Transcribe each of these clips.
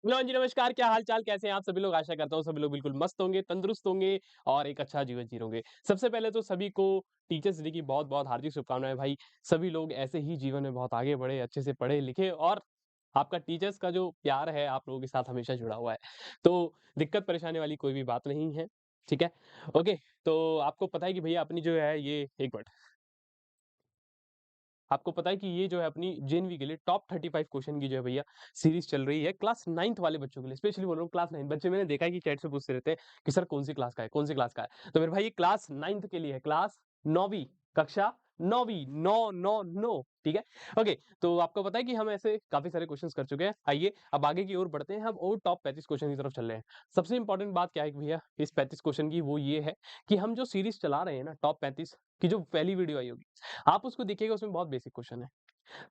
हाँ जी, नमस्कार, क्या हाल-चाल, कैसे हैं आप सभी लोग? आशा करता हूँ सभी लोग बिल्कुल मस्त होंगे, तंदुरुस्त होंगे और एक अच्छा जीवन जी रहे होंगे। सबसे पहले तो सभी को टीचर्स डे की बहुत-बहुत हार्दिक शुभकामनाएँ भाई। सभी लोग ऐसे ही जीवन में बहुत आगे बढ़े, अच्छे से पढ़े-लिखे और आपका टीचर्स का जो प्यार है, आप लोगों के साथ हमेशा जुड़ा हुआ है। तो दिक्कत परेशानी वाली कोई भी बात नहीं है, ठीक है? ओके, तो आपको पता है कि भैया अपनी जो है ये 1 मिनट। आपको पता है कि ये जो है अपनी जेएनवी के लिए टॉप 35 क्वेश्चन की जो है भैया सीरीज चल रही है क्लास 9th वाले बच्चों के लिए स्पेशली बोल रहा हूँ क्लास 9 बच्चे मैंने देखा है कि चैट से पूछते रहते हैं कि सर कौन सी क्लास का है कौन सी क्लास का है तो मेरे भाई ये क्लास 9th के लिए है क्लास 9वीं कक्षा 9वीं 9 ठीक है। ओके, तो आपको पता है कि हम ऐसे काफी सारे क्वेश्चंस कर चुके हैं। आइए अब आगे की ओर बढ़ते हैं, हम और टॉप 35 क्वेश्चन की तरफ चल रहे हैं। सबसे इंपॉर्टेंट बात क्या है कि भैया इस 35 क्वेश्चन की वो ये है कि हम जो सीरीज चला रहे हैं ना टॉप 35 की जो पहली वीडियो आई होगी आप उसको देखिएगा, उसमें बहुत बेसिक क्वेश्चन है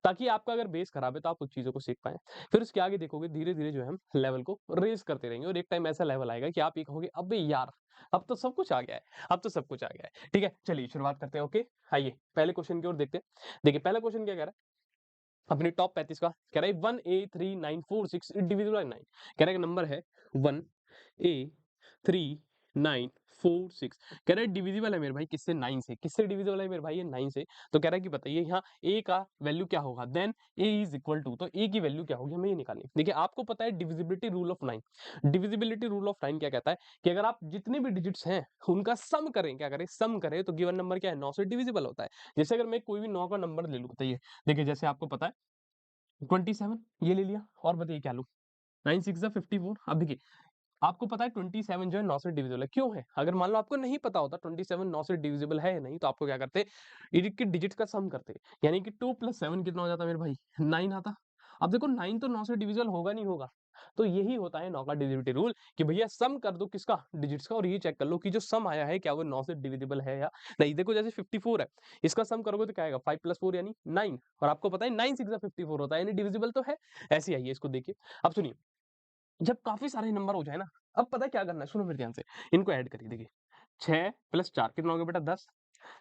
ताकि आपका अगर बेस खराब है तो आप उस चीज़ों को सीख पाएँ। फिर उसके आगे देखोगे धीरे-धीरे जो है हम लेवल को रेज़ करते रहेंगे और एक टाइम ऐसा लेवल आएगा कि आप ये कहोगे अबे यार! अब तो सब कुछ आ गया है, अब तो सब कुछ आ गया है। ठीक है, चलिए शुरुआत करते हैं। ओके, आइए पहले क्वेश्चन की ओर देखते हैं। देखिए पहला क्वेश्चन क्या कह रहा है अपनी टॉप 35 का, कह रहा है 1A3946 डिविजिबल बाय 9। कह रहा है कि नंबर है 1A3946, कह रहा है डिविजिबल है मेरे भाई किससे 9 से, किससे डिविजिबल है मेरे भाई ये 9 से। तो कह रहा है कि बताइए यहाँ a का वैल्यू क्या होगा, then a is equal to, तो a की वैल्यू क्या होगी हमें ये निकालनी है। देखिए आपको पता है divisibility rule of 9, divisibility rule of 9 क्या कहता है कि अगर आप जितने भी डिजिट्स हैं उनका सम करें, क्या करें सम करें, तो गिवन नंबर क्या है 9 से डिविजिबल होता है। जैसे अगर मैं कोई भी 9 का नंबर ले लूं, बताइए देखिए जैसे आपको पता है 27 ये ले लिया और बताइए क्या लूँ? 9 6 ज़ा 54। अब देखिए, आपको पता है 27 जो है 9 से डिविजिबल है, क्यों है? अगर मान लो आपको नहीं पता होता 27 9 से डिविजिबल है या नहीं, तो आपको क्या करते? इनके डिजिट्स का सम करते। यानी कि 2 + 7 कितना हो जाता मेरे भाई? 9 आता। अब देखो 9 तो 9 से डिविजिबल होगा नहीं होगा। तो यही होता है 9 का डिविजिबिलिटी रूल कि भैया सम कर दो किसका? डिजिट्स का और ये चेक कर लो कि जो सम आया है क्या वो 9 से डिविजिबल है या नहीं। देखो जैसे 54 है, इसका सम करोगे तो क्या आएगा? 5 + 4 यानी 9, और आपको पता है 9 6 ज़ा 54 होता है यानी डिविजिबल तो है। ऐसे ही आइए इसको देखिए। अब सुनिए, जब काफ़ी सारे नंबर हो जाए ना, अब पता है क्या करना है? सुनो मेरे ध्यान से, इनको ऐड करिए देखिए। 6 + 4 कितना हो गया बेटा 10,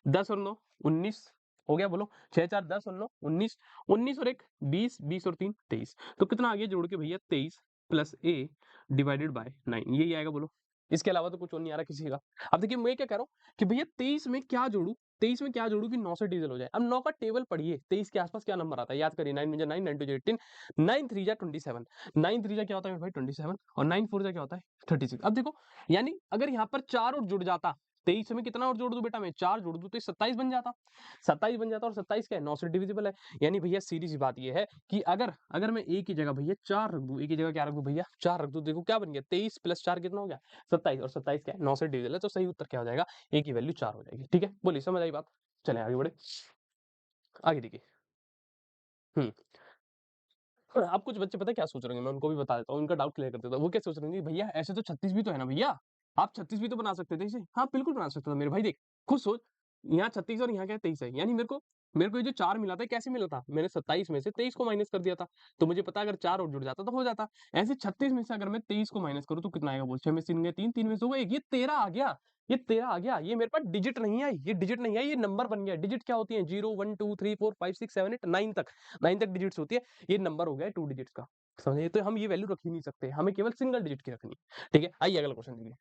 10 और 9 19 हो गया बोलो। 6 4 10 और 9 19, 19 और 1 20, 20 और 3 23। तो कितना आ गया जोड़ के भैया 23 प्लस a डिवाइडेड बाय 9, यही आएगा बोलो। इसके अलावा तो कुछ और नहीं आ रहा किसी का। अब देखिए मैं क्या कह रहा हूँ कि भैया 23 में क्या जोड़ूँ? 23 में क्या जोड़ूँ कि 9 से डिविज़ल हो जाए? अब 9 का टेबल पढ़िए, 23 के आस-पास क्या नंबर आता है? याद करिए 9 × 9 9 2 18, 9 3 जा 27, 9 3 जा क्या होता है मेरे भाई 27 और 9 4 जा क्या होता है 36। अब देखो यानी अगर यहाँ पर 4 और जुड़ जाता, 23 में कितना और जोड़ दूँ बेटा मैं? 4 जोड़ दूँ तो ये 27 बन जाता। 27 बन जाता और 27 क्या है? 9 से डिविजिबल है। यानी भैया सीधी-सी बात ये है कि अगर अगर मैं a की जगह भैया 4 रख दूँ, a की जगह क्या रख दूँ भैया 4 रख दूँ, देखो क्या बन गया 23 + 4 कितना हो गया? 27, और 27 क्या है? 9 से डिविजिबल है, तो सही उत्तर क्या हो जाएगा? a की वैल्यू 4 हो जाएगी। ठीक है? बोलिए समझ आई बात? चलें आगे बढ़े। आगे देखिए। हुँ। अब कुछ बच्चे पता है क्या सोच रहे होंगे, मैं उनको भी बता देता हूँ, उनका डाउट क्लियर कर देता हूँ। वो क्या सोच रहे होंगे, भैया ऐसे तो 36 भी तो है ना भैया, आप 36 भी तो बना सकते थे इसे। हाँ, बिल्कुल बना सकता था मेरे भाई, देख खुद सोच, यहाँ 36 और यहाँ क्या है 23 है, यानी मेरे को ये जो 4 मिला था कैसे मिला था? मैंने 27 में से 23 को माइनस कर दिया था, तो मुझे पता है अगर 4 और जुड़ जाता तो हो जाता। ऐसे 36 में से अगर मैं 23 को माइनस करूँ तो कितना आएगा बोल? 6 में से 3 गए 3, 3 में से 2 गए 1, ये 13 आ गया। ये 13 आ गया, ये मेरे पास डिजिट नहीं है, ये डिजिट नहीं है, ये नंबर बन गया। डिजिट क्या होती है? 0 1 2 3 4 5 6 7 8 9 तक, 9 तक डिजिट्स होती है। ये नंबर हो गया है 2 डिजिट्स का। समझे? तो हम ये वैल्यू रख ही नहीं सकते, हमें केवल सिंगल डिजिट की रखनी है। ठीक है? आइए अगला क्वेश्चन देखिए।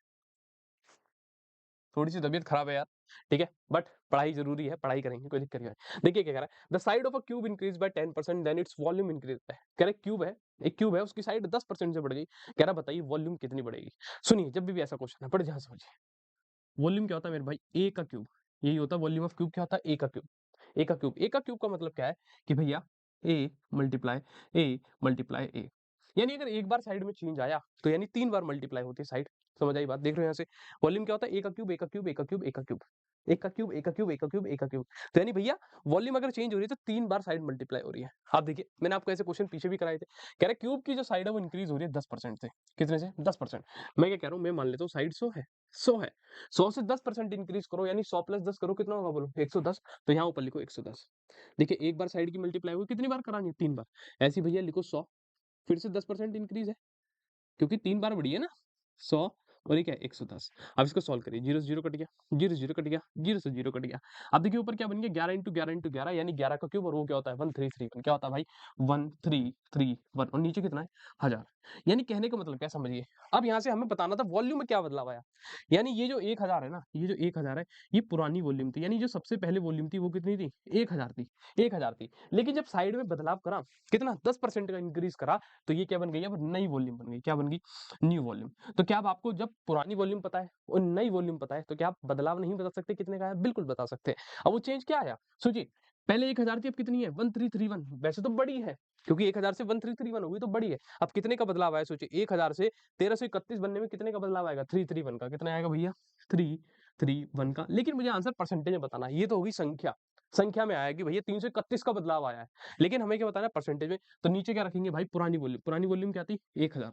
थोड़ी-सी तबीयत खराब है यार, ठीक है? बट पढ़ाई ज़रूरी है, पढ़ाई करेंगे, कोई दिक्कत नहीं है। देखिए क्या कह रहा है, the side of a cube increase by 10% then its volume increase by, कह रहा है क्यूब है, एक क्यूब है उसकी साइड 10% से बढ़ गई। कह रहा है बताइए वॉल्यूम कितनी बढ़ेगी? सुनिए जब भी ऐसा क्वेश्चन है, बड़े ध्यान से समझिए। वॉल्यूम क्या होता है मेरे भाई? ए का क्यूब, यही होता है वॉल्यूम ऑफ क्यूब। क्या होता है? ए का क्यूब। ए का क्यूब, ए का क्यूब का मतलब क्या है कि भैया ए मल्टीप्लाई ए मल्टीप्लाई ए, यानी अगर एक बार साइड में चेंज आया तो यानी 3 बार मल्टीप्लाई होती है साइड। समझ आई बात? देख रहे हो यहाँ से वॉल्यूम क्या होता है? ए का क्यूब, ए का क्यूब, ए का क्यूब, ए का क्यूब, ए का क्यूब, ए का क्यूब, ए का क्यूब, ए का क्यूब। तो यानी भैया वॉल्यूम अगर चेंज हो रही है तो 3 बार साइड मल्टीप्लाई हो रही है। आप देखिए मैंने आपको ऐसे क्वेश्चन पीछे भी कराए थे। कह रहे क्यूब की जो साइड है वो इंक्रीज हो रही है 10% से। कितने से? 10%। मैं क्या कह रहा हूँ, मैं मान लेता हूँ साइड 100 है, 100 है, 100 से 10% इंक्रीज करो यानी 100 + 10 करो कितना होगा बोलो? 110। तो यहाँ ऊपर लिखो 110। देखिए एक बार साइड की मल्टीप्लाई हुई, कितनी बार करानी है? 3 बार। ऐसे ही भैया लिखो 100, फिर से 10% इंक्रीज है क्योंकि 3 बार बढ़ी है ना। 100 और ये क्या है 110। अब इसको सॉल्व करिए, 0 से 0 कट गया, 0 से 0 कट गया, 0 से 0 कट गया। अब देखिए ऊपर क्या बन गया 11 इंटू 11 इंटू 11 यानी 11 का क्यूब और वो क्या होता है 1331 क्या होता है भाई 1331 और नीचे कितना है 1000। यानी कहने का मतलब क्या समझिए। अब यहाँ से हमें बताना था वॉल्यूम में क्या बदलाव आया। यानी ये जो 1000 है ना, ये जो 1000 है ये पुरानी वॉल्यूम थी। यानी जो सबसे पहले वॉल्यूम थी वो कितनी थी 1000 थी, 1000 थी। लेकिन जब साइड में बदलाव करा कितना 10% का इंक्रीज करा तो ये क्या बन गई अब नई वॉल्यूम बन गई। क्या बन गई न्यू वॉल्यूम। तो क्या अब आपको जब पुरानी वॉल्यूम पता है और नई वॉल्यूम पता है तो क्या आप बदलाव नहीं बता सकते कितने का है? बिल्कुल बता सकते हैं। अब वो चेंज क्या आया सोचिए। पहले 1000 थी अब कितनी है 1331 वैसे तो बड़ी है क्योंकि 1000 से 1331 हो गई तो बड़ी है। अब कितने का बदलाव आया सोचिए 1000 से 1331 बनने में कितने का बदलाव आएगा 331 का। कितना आएगा भैया 331 का। लेकिन मुझे आंसर परसेंटेज में बताना है। ये तो होगी संख्या, संख्या में आया कि भैया 331 का बदलाव आया है। लेकिन हमें क्या बताना है परसेंटेज में। तो नीचे क्या रखेंगे भाई पुरानी वॉल्यूम। पुरानी वॉल्यूम क्या थी 1000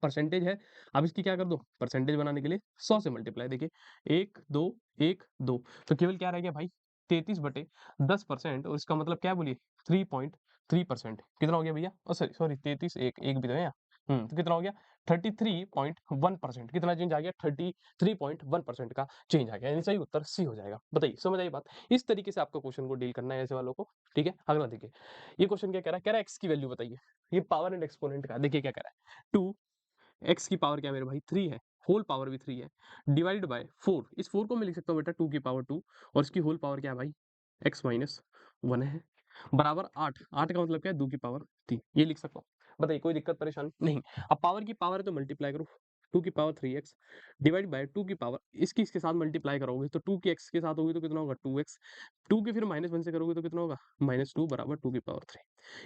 परसेंटेज है। अब इसकी क्या कर दो परसेंटेज बनाने के लिए 100 से मल्टीप्लाई। देखिए 1 2 1 2 तो केवल क्या रह गया भाई 33/10% और इसका मतलब क्या बोलिए 3.3%। कितना हो गया भैया सॉरी सॉरी 33 एक एक भी तो है यहाँ। तो कितना हो गया 33.1%। कितना चेंज आ गया 33.1% का चेंज आ गया। यानी सही उत्तर सी हो जाएगा। बताइए समझ आई बात। इस तरीके से आपको क्वेश्चन को डील करना है ऐसे वालों को। ठीक है अगला देखिए ये क्वेश्चन क्या कह रहा है एक्स की वैल्यू बताइए। ये पावर एंड एक्सपोनेंट का देखिए क्या कह रहा है 2 एक्स की पावर क्या है मेरे भाई 3 है, होल पावर भी 3 है, डिवाइडेड बाय 4। इस 4 को मैं लिख सकता हूँ बेटा 2 की पावर 2 और इसकी होल पावर क्या है भाई एक्स माइनस 1 है बराबर 8। 8 का मतलब क्या है 2 की पावर 3 ये लिख सकता हूँ। बताइए कोई दिक्कत परेशानी नहीं। अब पावर की पावर है तो मल्टीप्लाई करो 2 की पावर 3x डिवाइड बाय 2 की पावर इसके साथ मल्टीप्लाई करोगे तो 2 की x के साथ होगी तो कितना होगा 2x। 2 के फिर -1 से करोगे तो कितना होगा -2 बराबर 2 की पावर 3।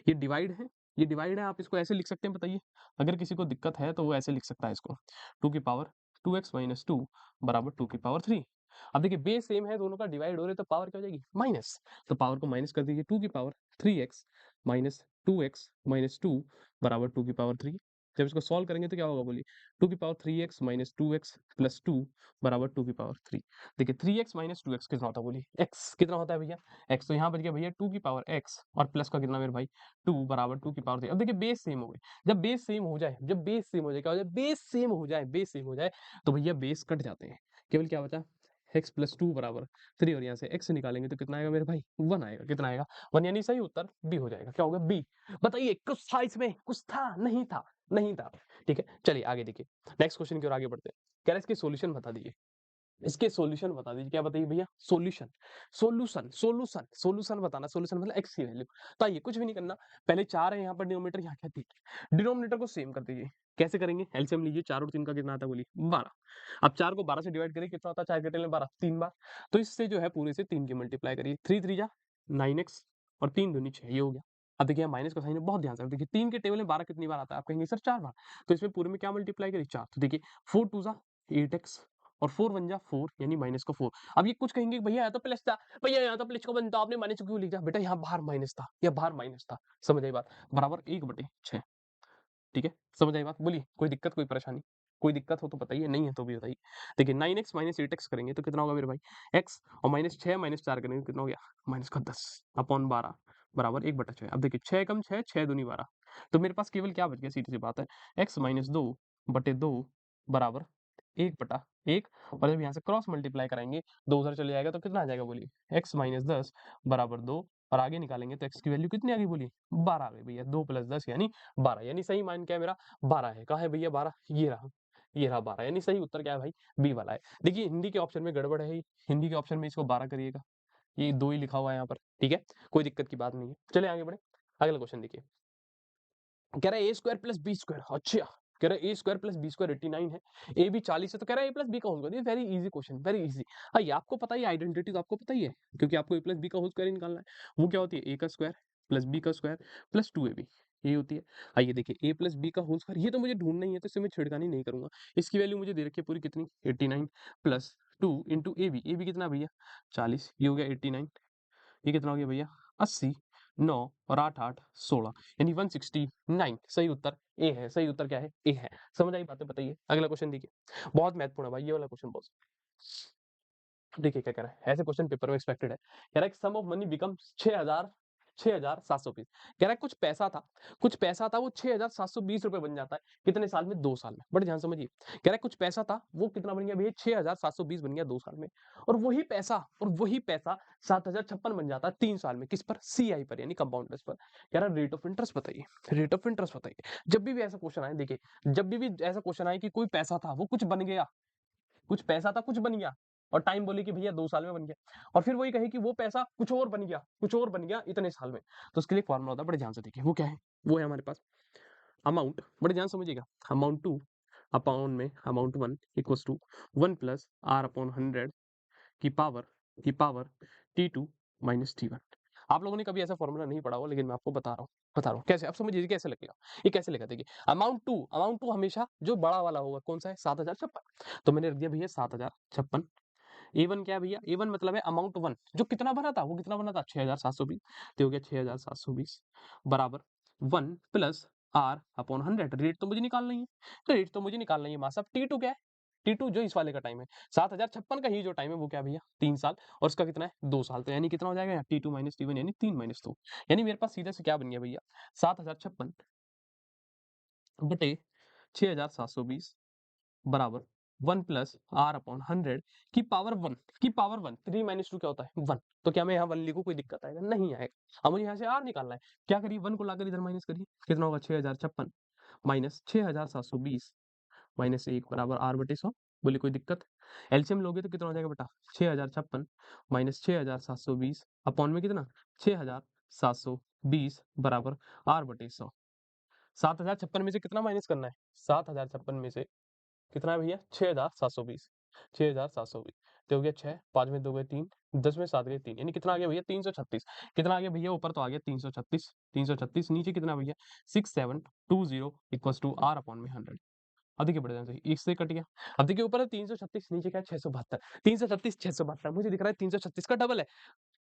ये डिवाइड है, ये डिवाइड है। आप इसको ऐसे लिख सकते हैं बताइए। अगर किसी को दिक्कत है तो वो ऐसे लिख सकता है इसको 2 की पावर 2x माइनस 2 बराबर 2 की पावर 3। अब देखिए बेस सेम है दोनों का डिवाइड हो रहे तो पावर क्या हो जाएगी माइनस। तो पावर को माइनस कर दीजिए 2 की power 3x minus 2x minus 2 बराबर 2 की पावर 3। जब इसको सॉल्व करेंगे तो क्या होगा बोलिए 2 की power 3x minus 2x plus 2 बराबर 2 की पावर 3। देखिए 3x माइनस 2x कितना होता है बोलिए x कितना होता है भैया x। तो यहाँ बच गया भैया 2 की पावर x और प्लस का कितना मेरे भाई 2 बराबर 2 की पावर 3। अब देखिए बेस सेम हो गए। जब बेस सेम हो जाए जब बेस सेम हो जाए क्या हो जाए बेस सेम हो जाए बेस सेम हो जाए तो भैया बेस कट जाते हैं। केवल क्या बचा x प्लस 2 बराबर 3 और यहाँ से x निकालेंगे तो कितना आएगा मेरे भाई 1 आएगा। कितना आएगा 1 यानी सही उत्तर बी हो जाएगा। क्या होगा बी। बताइए कुछ था इसमें कुछ था नहीं था नहीं था। ठीक है चलिए आगे देखिए नेक्स्ट क्वेश्चन की ओर आगे बढ़ते हैं। कह रहा है इसके सॉल्यूशन बता दीजिए। इसके सॉल्यूशन बता दीजिए। क्या बताइए भैया सॉल्यूशन सॉल्यूशन सॉल्यूशन सॉल्यूशन बताना। सॉल्यूशन मतलब एक्स की वैल्यू। तो आइए कुछ भी नहीं करना। पहले 4 है यहाँ पर डिनोमिनेटर यहाँ क्या 3 डिनोमिनेटर को सेम कर दीजिए। कैसे करेंगे एलसीएम लीजिए 4 और 3 का कितना आता है बोलिए 12। अब 4 को 12 से डिवाइड करिए कितना होता है 4 के टेबल में 12 3 बार। तो इससे जो है पूरे से 3 की मल्टीप्लाई करिए 3 3 जा 9x और 3 दूनी 6 ये हो गया। अब देखिए माइनस का साइन है बहुत ध्यान से। अब देखिए 3 के टेबल में 12 कितनी बार आता है आप कहेंगे सर 4 बार। तो इसमें पूरे में क्या मल्टीप्लाई करिए 4। तो देखिए 4 2 जा 8x और 4 1 जा 4 यानी माइनस का 4। अब ये कुछ कहेंगे भैया यहाँ तो प्लस था भैया यहाँ तो प्लस का बनता आपने माइनस क्यों लिख दिया बेटा यहाँ बाहर माइनस था या बाहर माइनस था। समझ आई बात बराबर 1/6। ठीक है समझ आई बात। बोलिए कोई दिक्कत कोई परेशानी कोई दिक्कत हो तो बताइए नहीं है तो भी बताइए। देखिए 9x माइनस 8x करेंगे तो कितना होगा मेरे भाई x और -6 -4 करेंगे तो कितना हो गया -10 अपॉन 12 बराबर 1/6। अब देखिए 6 कम 6 6 दूनी 12। तो मेरे पास केवल क्या बच गया सीधी सी बात है x माइनस 2/2 बराबर 1/1। और जब यहाँ से क्रॉस मल्टीप्लाई कराएंगे 2 उधर चले जाएगा तो कितना आ जाएगा बोलिए x माइनस 10 बराबर 2 और आगे निकालेंगे तो x की वैल्यू कितनी आ गई बोलिए 12 आ गई भैया 2 + 10 यानी 12 यानी सही मान क्या है मेरा 12 है। कहाँ है भैया 12 ये रहा 12 यानी सही उत्तर क्या है भाई बी वाला है। देखिए हिंदी के ऑप्शन में गड़बड़ है हिंदी के ऑप्शन में इसको 12 करिएगा। ये 2 ही लिखा हुआ है यहाँ पर। ठीक है कोई दिक्कत की बात नहीं है। चले आगे बढ़े अगला क्वेश्चन देखिए। कह रहा है ए स्क्वायर प्लस बी स्क्वायर। अच्छा कह रहा है ए स्क्वायर प्लस बी स्क्वायर 89 है ए भी 40 है तो कह रहा है ए प्लस बी का whole square. Very easy question very easy. हाँ ये आपको पता ही आइडेंटिटी तो आपको पता ही है क्योंकि आपको ए प्लस बी का होल स्क्वायर निकालना है। वो क्या होती है ए का स्क्वायर प्लस बी का स्क्वायर प्लस 2ab ये होती है। आइए देखिए ए प्लस बी का होल स्क्वायर ये तो मुझे ढूंढना ही है तो इससे मैं छेड़खानी नहीं करूंगा। इसकी वैल्यू मुझे दे रखी है पूरी कितनी 89 प्लस 2 इंटू ए बी कितना भैया 40 ये हो गया 89। ये कितना हो गया भैया 80 9 और 8 8 16 यानी 169। सही उत्तर ए है। सही उत्तर क्या है ए है। समझ आई बातें बताइए अगला क्वेश्चन देखिए बहुत महत्वपूर्ण है भाई ये वाला क्वेश्चन बहुत। देखिए क्या कह रहा है ऐसे क्वेश्चन पेपर में एक्सपेक्टेड है। कह रहा है सम ऑफ मनी बिकम्स 6000 6,720। कह रहा है कुछ पैसा था वो 6,720 रुपए बन जाता है कितने साल में? 2 साल में। बड़े ध्यान से समझिए। कह रहा है कुछ पैसा था वो कितना बन गया भैया? 6,720 बन गया 2 साल में। और वही पैसा 7,056 बन जाता है 3 साल में। किस पर? सीआई पर, यानी कंपाउंड इंटरेस्ट पर। कह रहा है रेट ऑफ इंटरेस्ट बताइए, रेट ऑफ इंटरेस्ट बताइए। जब भी ऐसा क्वेश्चन आए, देखिए जब भी ऐसा क्वेश्चन आए कि कोई पैसा था वो कुछ बन गया, कुछ पैसा था कुछ बन गया, और टाइम बोले कि भैया 2 साल में बन गया, और फिर वही कहे कि वो पैसा कुछ और बन गया इतने साल में, तो उसके लिए फॉर्मूला होता है, बड़े ध्यान से देखिए वो क्या है। वो है हमारे पास अमाउंट, बड़े ध्यान से समझिएगा। अमाउंट टू अपॉन में amount 1 equals to 1 plus R upon 100 की पावर T2 माइनस T1। आप लोगों ने कभी ऐसा फॉर्मूला नहीं पढ़ा हो, लेकिन मैं आपको बता रहा हूँ कैसे। आप समझिए कैसे लगेगा। ये कैसे लिखा? देखिए अमाउंट टू हमेशा जो बड़ा वाला होगा कौन सा है? 7,056। तो मैंने रख दिया भैया 7,056। A1 क्या है भैया? A1 मतलब है अमाउंट 1, जो कितना बना था? वो कितना बना था? 6,720। तो हो गया 6,720 बराबर 1 प्लस आर अपॉन 100। रेट तो मुझे निकालना ही है, माँ साहब। T2 क्या है? T2 जो इस वाले का टाइम है, 7,056 का ही जो टाइम है वो क्या है भैया? 3 साल। और उसका कितना है? 2 साल। तो यानी कितना हो जाएगा यहाँ? T2 माइनस T1 यानी 3 माइनस 2। यानी मेरे पास सीधे से क्या बन गया भैया? 7,056 बटे 6,720 बराबर 1 प्लस आर अपॉन 100 की पावर 1 3 माइनस 2 क्या होता है? 1। तो क्या मैं यहाँ 1 लिखूं? कोई दिक्कत आएगा? नहीं आएगा। अब मुझे यहाँ से आर निकालना है। क्या करिए? 1 को लाकर इधर माइनस करिए, कितना होगा? 6,056 माइनस 6,720 माइनस 1 बराबर आर बटे 100। बोले कोई दिक्कत? एलसीएम लोगे तो कितना हो जाएगा बेटा? 6,056 माइनस 6,720 अपॉन में कितना? 6,720 बराबर आर बटे 100। 7,056 में से कितना माइनस करना है? 7,056 में से कितना है भैया? 6,720। 6,720 तो हो गया 6, 5 में 2 गए 3, 10 में 7 गए 3, यानी कितना आ गया भैया? 336। कितना आ गया भैया? ऊपर तो आ गया 336। 336 नीचे कितना भैया? 6720 इक्वल्स टू आर अपॉन में 100। अब देखिए बड़े ध्यान से, इससे कट गया। अब देखिए ऊपर है 336, नीचे क्या है? 672। 336 672, मुझे दिख रहा है 336 का डबल है।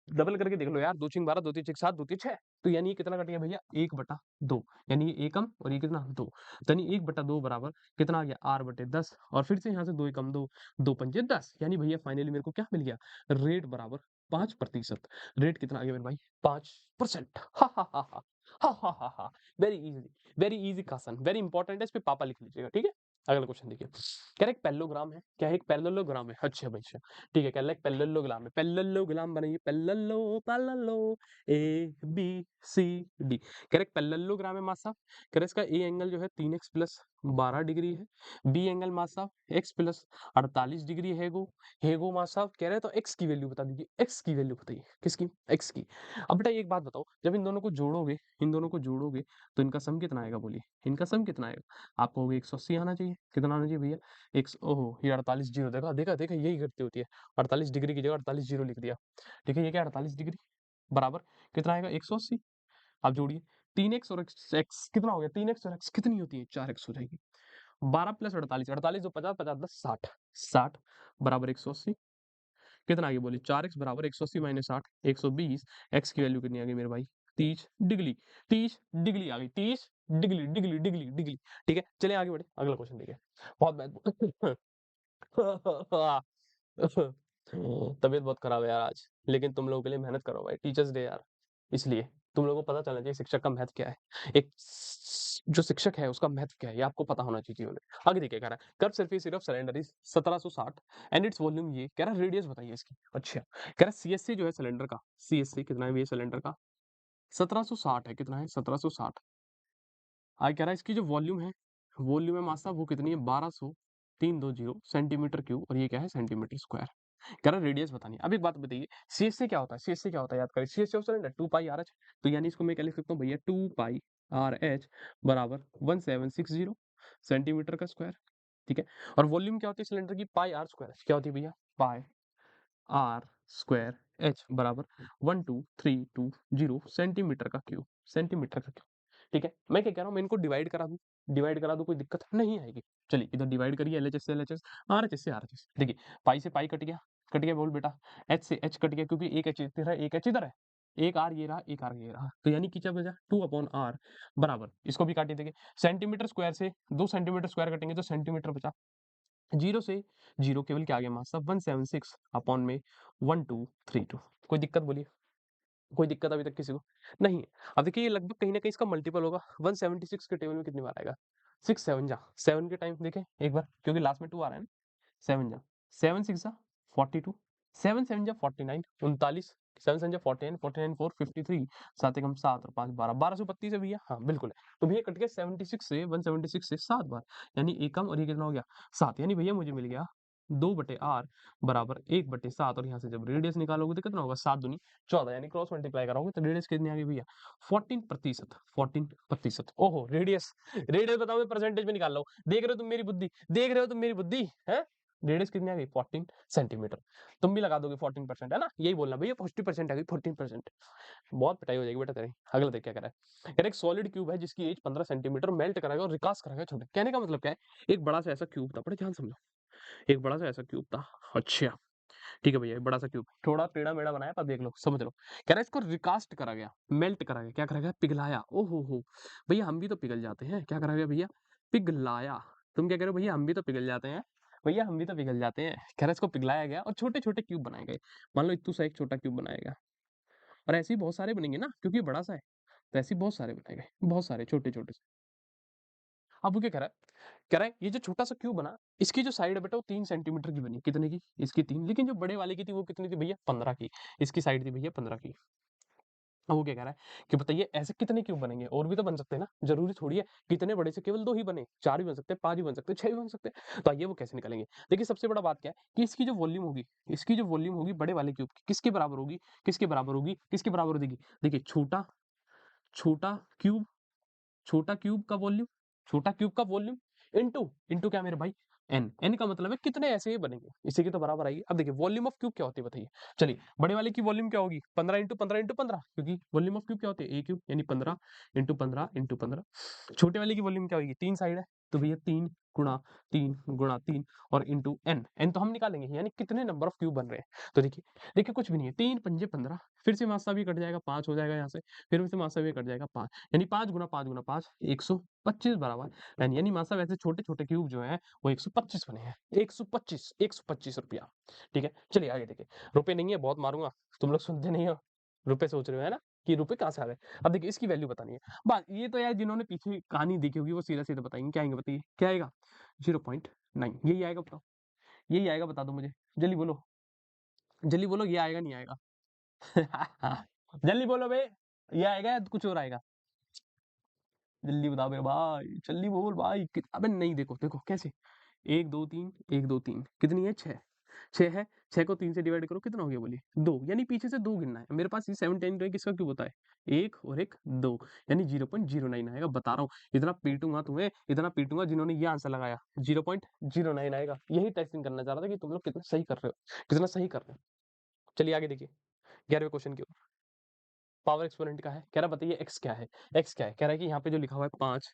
डबल करके देख लो यार, 2 6 12, 2 3 6 7, 2 3 6। तो यानी ये कितना कट गया भैया? 1/2। यानी ये एकम और ये कितना? 2। तो यानी 1/2 बराबर कितना आ गया? आर बटे 10। और फिर से यहाँ से 2 एकम 2, 2 पंजे 10। यानी भैया फाइनली मेरे को क्या मिल गया? रेट बराबर 5%। रेट कितना आ गया मेरे भाई? 5%। हा हा हा हा हा हा हा हा। Very easy question, very important है। इस पे पापा लिख लीजिएगा, ठीक है। अगला क्वेश्चन देखिए। कह रहा एक पैरेललोग्राम है। क्या है? एक पैरेललोग्राम है। अच्छा भाई, अच्छा। ठीक है, कह रहा है एक पैरेललोग्राम है। पैरेललोग्राम बनाइए। पैरेललो ए बी सी डी। कह रहा है एक पैरेललोग्राम है मासा। कह रहा है इसका ए एंगल जो है 3x प्लस 12 डिग्री है। बी एंगल मासा x प्लस 48 डिग्री है गो मासा। कह रहे हैं तो x की वैल्यू बता दीजिए। x की वैल्यू बताइए। किसकी? x की। अब बेटा एक बात बताओ, जब इन दोनों को जोड़ोगे तो इनका सम कितना आएगा? बोलिए, इनका सम कितना आएगा? आप कहोगे 180 आना चाहिए। कितना आना चाहिए भैया? एक ओहो, ये 48 जीरो। देखा देखा देखा, यही गलती होती है। 48 डिग्री की जगह 48 जीरो लिख दिया। ठीक है, ये क्या? 48 डिग्री बराबर कितना आएगा? 180। आप जोड़िए 3x और x कितना हो गया? 3x और x कितनी होती है? 4x हो जाएगी। 12 प्लस 48, 48 जो 50, 50 10 60, 60 बराबर 180। कितना आ गया? बोलिए 4x बराबर 180 माइनस 60, 120। x की वैल्यू कितनी आ गई मेरे भाई? 30 डिग्री। 30 डिग्री आ गई। 30 डिग्री डिग्री डिग्री डिग्री। ठीक है, चलिए आगे बढ़े। अगला क्वेश्चन देखिए। बहुत महत्वपूर्ण। तबीयत बहुत खराब है यार आज, लेकिन तुम लोगों के लिए मेहनत करो भाई, टीचर्स डे यार, इसलिए तुम लोगों को पता चलना चाहिए शिक्षक का महत्व क्या है। एक जो शिक्षक है उसका महत्व क्या है, ये आपको पता होना चाहिए जीवन में। आगे देखिए, कह रहा है curve surface area of cylinder is 1760 and its volume. ये कह रहा है रेडियस बताइए इसकी। अच्छा, कह रहा है सीएससी जो है सिलेंडर का, सीएससी कितना है ये सिलेंडर का? 1760 है। कितना है? 1760। आगे कह रहा है इसकी जो वॉल्यूम है मासा, वो कितनी है? 12,320 सेंटीमीटर क्यूब, और ये क्या है? Centimetre square. कह रहा है रेडियस बतानी है। अब एक बात बताइए, सीएससी क्या होता है? सीएससी क्या होता है? याद करिए, CSC of cylinder 2 pi R H. तो यानी इसको मैं क्या लिख सकता हूँ भैया? 2 पाई आर एच बराबर 1760 सेंटीमीटर का स्क्वायर। ठीक है, और वॉल्यूम क्या होती है सिलेंडर की? पाई आर स्क्वायर। क्या होती है भैया? पाई आर स्क्वायर एच बराबर 12,320 सेंटीमीटर का क्यूब। ठीक है, मैं क्या कह रहा हूँ, मैं इनको डिवाइड करा दूं, कोई दिक्कत नहीं आएगी। चलिए इधर डिवाइड करिए, एलएचएस से एलएचएस, आरएचएस से आरएचएस। देखिए पाई से पाई कट गया बोल बेटा। एच से एच कट गया, क्योंकि एक एच इधर है, एक एच इधर है। एक आर ये रहा, एक आर ये रहा, तो यानी कि क्या बचा? 2/r बराबर, इसको भी काटिए। देखिए सेंटीमीटर स्क्वायर से 2 सेंटीमीटर स्क्वायर कटेंगे तो सेंटीमीटर बचा। जीरो से जीरो केवल क्या आ गया मास? 176 अपॉन में 1232। कोई दिक्कत बोलिए? कोई दिक्कत अभी तक किसी को? नहीं है। अब देखिए ये लगभग कहीं न कहीं इसका मल्टीपल होगा, 176 के टेबल में कितनी बार आएगा? 6 7 जा, 7 के टाइम देखें एक बार, क्योंकि लास्ट में 2 आ रहा है ना, 7 जा, 7 6 जा 42, 7 7 जा 49, 39, 7 7 जा 49, 49 4 53, 7 एकम 7 और 5 12, 1232 है भैया, हाँ, बिल्कुल है। तो भैया कट गया 76 से 176 से 7 बार, यानी एकम और ये कितना हो गया 7, यानी भैया मुझे मिल गया 2/r बराबर 1/7 और यहाँ से जब रेडियस निकालोगे तो कितना होगा 7 दूनी 14, यानी क्रॉस मल्टीप्लाई कराओगे तो रेडियस कितनी आ गई भैया 14%, 14%। ओहो रेडियस, रेडियस बताओ मैं परसेंटेज में निकाल रहा हूँ, देख रहे हो तुम मेरी बुद्धि, देख रहे हो तुम मेरी बुद्धि है। रेडियस कितनी आ गई 14 सेंटीमीटर, तुम भी लगा दोगे 14%, है ना, यही बोलना भैया 40% आ गई 14%। बहुत पिटाई हो जाएगी बेटा तेरी। अगला देख क्या कह रहा है, कह रहा है एक सॉलिड क्यूब है जिसकी एज 15 सेंटीमीटर मेल्ट कराएगा और रिकास्ट कराएगा छोटे, कहने का मतलब क्या है, एक बड़ा सा ऐसा क्यूब था, बड़े ध्यान समझो, एक बड़ा सा ऐसा क्यूब था, अच्छा ठीक है भैया, एक बड़ा सा क्यूब थोड़ा टेढ़ा मेढ़ा बनाया पर देख लो समझ लो, कह रहा है इसको रिकास्ट करा गया, मेल्ट करा गया, क्या करा गया पिघलाया, ओ हो भैया हम भी तो पिघल जाते हैं, क्या करा गया भैया पिघलाया, तुम क्या कह रहे हो भैया हम भी तो पिघल जाते हैं, भैया हम भी तो पिघल जाते हैं, कह रहा है इसको पिघलाया गया और छोटे छोटे क्यूब बनाए गए, मान लो इतू सा एक छोटा क्यूब बनाया गया और ऐसे ही बहुत सारे बनेंगे ना क्योंकि ये बड़ा सा है, तो ऐसे ही बहुत सारे बनाए गए, बहुत सारे छोटे छोटे से। अब वो क्या कह रहा है, कह रहा है ये जो छोटा सा क्यूब बना, इसकी जो साइड है बेटा वो 3 सेंटीमीटर की बनी, कितने की, इसकी 3, लेकिन जो बड़े वाले की थी वो कितनी थी भैया 15 की, इसकी साइड थी भैया 15 की। अब वो क्या कह रहा है कि बताइए ऐसे कितने क्यूब बनेंगे, और भी तो बन सकते हैं ना, जरूरी थोड़ी है कितने बड़े से केवल 2 ही बने, 4 भी बन सकते हैं, 5 भी बन सकते हैं, 6 भी बन सकते हैं, तो आइए वो कैसे निकालेंगे। देखिए सबसे बड़ा बात क्या है कि इसकी जो वॉल्यूम होगी, इसकी जो वॉल्यूम होगी बड़े वाले क्यूब की किसके बराबर होगी, किसके बराबर होगी, किसके बराबर हो देगी, देखिए छोटा छोटा क्यूब, छोटा क्यूब का वॉल्यूम, छोटा क्यूब का वॉल्यूम इनटू इनटू क्या मेरे भाई एन, एन का मतलब है कितने ऐसे ही बनेंगे, इसी के तो बराबर आएगी। अब देखिए वॉल्यूम ऑफ क्यूब क्या होती है बताइए, चलिए बड़े वाले की वॉल्यूम क्या होगी 15 इंटू 15 इंटू 15, क्योंकि वॉल्यूम ऑफ क्यूब क्या होती है ए क्यूब, यानी 15 इंटू 15 इंटू 15। छोटे वाले की वॉल्यूम क्या होगी, 3 साइड है, तो भैया 3 गुणा 3 गुणा 3 और इंटू एन, एन तो हम निकालेंगे ही, यानी कितने नंबर ऑफ क्यूब बन रहे हैं। तो देखिए देखिए कुछ भी नहीं है, 3 पंजे 15, फिर से मासा भी कट जाएगा 5 हो जाएगा यहाँ से, फिर से मासा भी कट जाएगा 5, यानी 5 गुना 5 गुना 5 125 बराबर, यानी मासा वैसे छोटे छोटे क्यूब जो है वो 125 बने हैं, 125 125 रुपया। ठीक है चलिए आगे देखिए, रुपए नहीं है बहुत मारूंगा, तुम लोग सुनते नहीं हो, रुपए सोच रहे हो है ना कि रुपए कहाँ से आ गए। अब देखिए इसकी वैल्यू बतानी है, बस ये तो यार जिन्होंने पीछे कहानी देखी होगी वो सीधा सीधा बताएंगे, क्या आएंगे बताइए, क्या आएगा 0.9, यही आएगा बताओ, यही आएगा बता दो मुझे, जल्दी बोलो, जल्दी बोलो, ये आएगा नहीं आएगा जल्दी बोलो बे, ये आएगा या कुछ और आएगा, जल्दी बता मेरे भाई, जल्दी बोल भाई अबे नहीं, देखो देखो कैसे, 1 2 3 1 2 3 कितनी है 6, 6 है, 6 को 3 से डिवाइड करो कितना हो गया बोलिए 2, यानी पीछे से 2 गिनना है मेरे पास, ये 7 10 है किसका क्यूब होता है 1 और 1 2, यानी 0.09 आएगा, बता रहा हूँ इतना पीटूंगा तुम्हें, इतना पीटूंगा जिन्होंने ये आंसर लगाया, 0.09 आएगा, यही टेस्टिंग करना चाह रहा था कि तुम लोग कितना सही कर रहे हो, कितना सही कर रहे हो। चलिए आगे देखिए 11वें क्वेश्चन की, पावर एक्सपोनेंट का है, कह रहा बताइए एक्स क्या है, एक्स क्या है, कह रहा है कि यहाँ पे जो लिखा हुआ है 5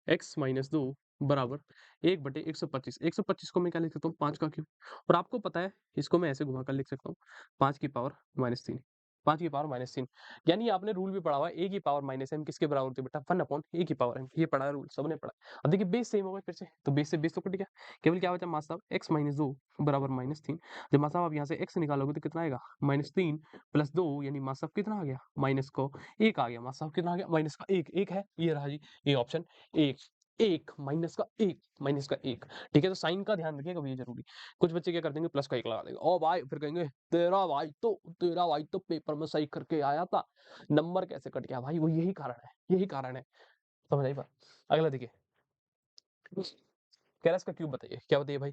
एक्स माइनस 2 बराबर 1/125, 125 को मैं क्या लिख सकता हूँ 5 का क्यूब, और आपको पता है इसको मैं ऐसे घुमा कर लिख सकता हूँ 5 की पावर -3, 5 की पावर -3, यानी आपने रूल भी पढ़ा हुआ है ए की पावर -m किसके बराबर होती है बेटा 1 अपॉन ए की पावर m, ये पढ़ा है रूल सबने पढ़ा है। अब देखिए बेस सेम हो गए फिर से, तो बेस से बेस तो कट गया, केवल क्या बचा मास साहब x माइनस 2 बराबर -3, जब मास साहब आप यहाँ से x निकालोगे तो कितना आएगा -3 प्लस 2, यानी मास साहब कितना आ गया माइनस को 1 आ गया, मास साहब कितना आ गया माइनस का 1, 1 है ये रहा जी, ये ऑप्शन 1, 1 माइनस का 1 माइनस का 1, ठीक है, तो साइन का ध्यान रखिएगा भैया जरूरी। कुछ बच्चे क्या कर देंगे प्लस का 1 लगा देंगे, ओ भाई फिर कहेंगे तेरा भाई तो पेपर में सही करके आया था, नंबर कैसे कट गया भाई, वो यही कारण है, यही कारण है, समझ आई बात। अगला देखिए, कह रहा है इसका क्यूब बताइए, क्या बताइए भाई,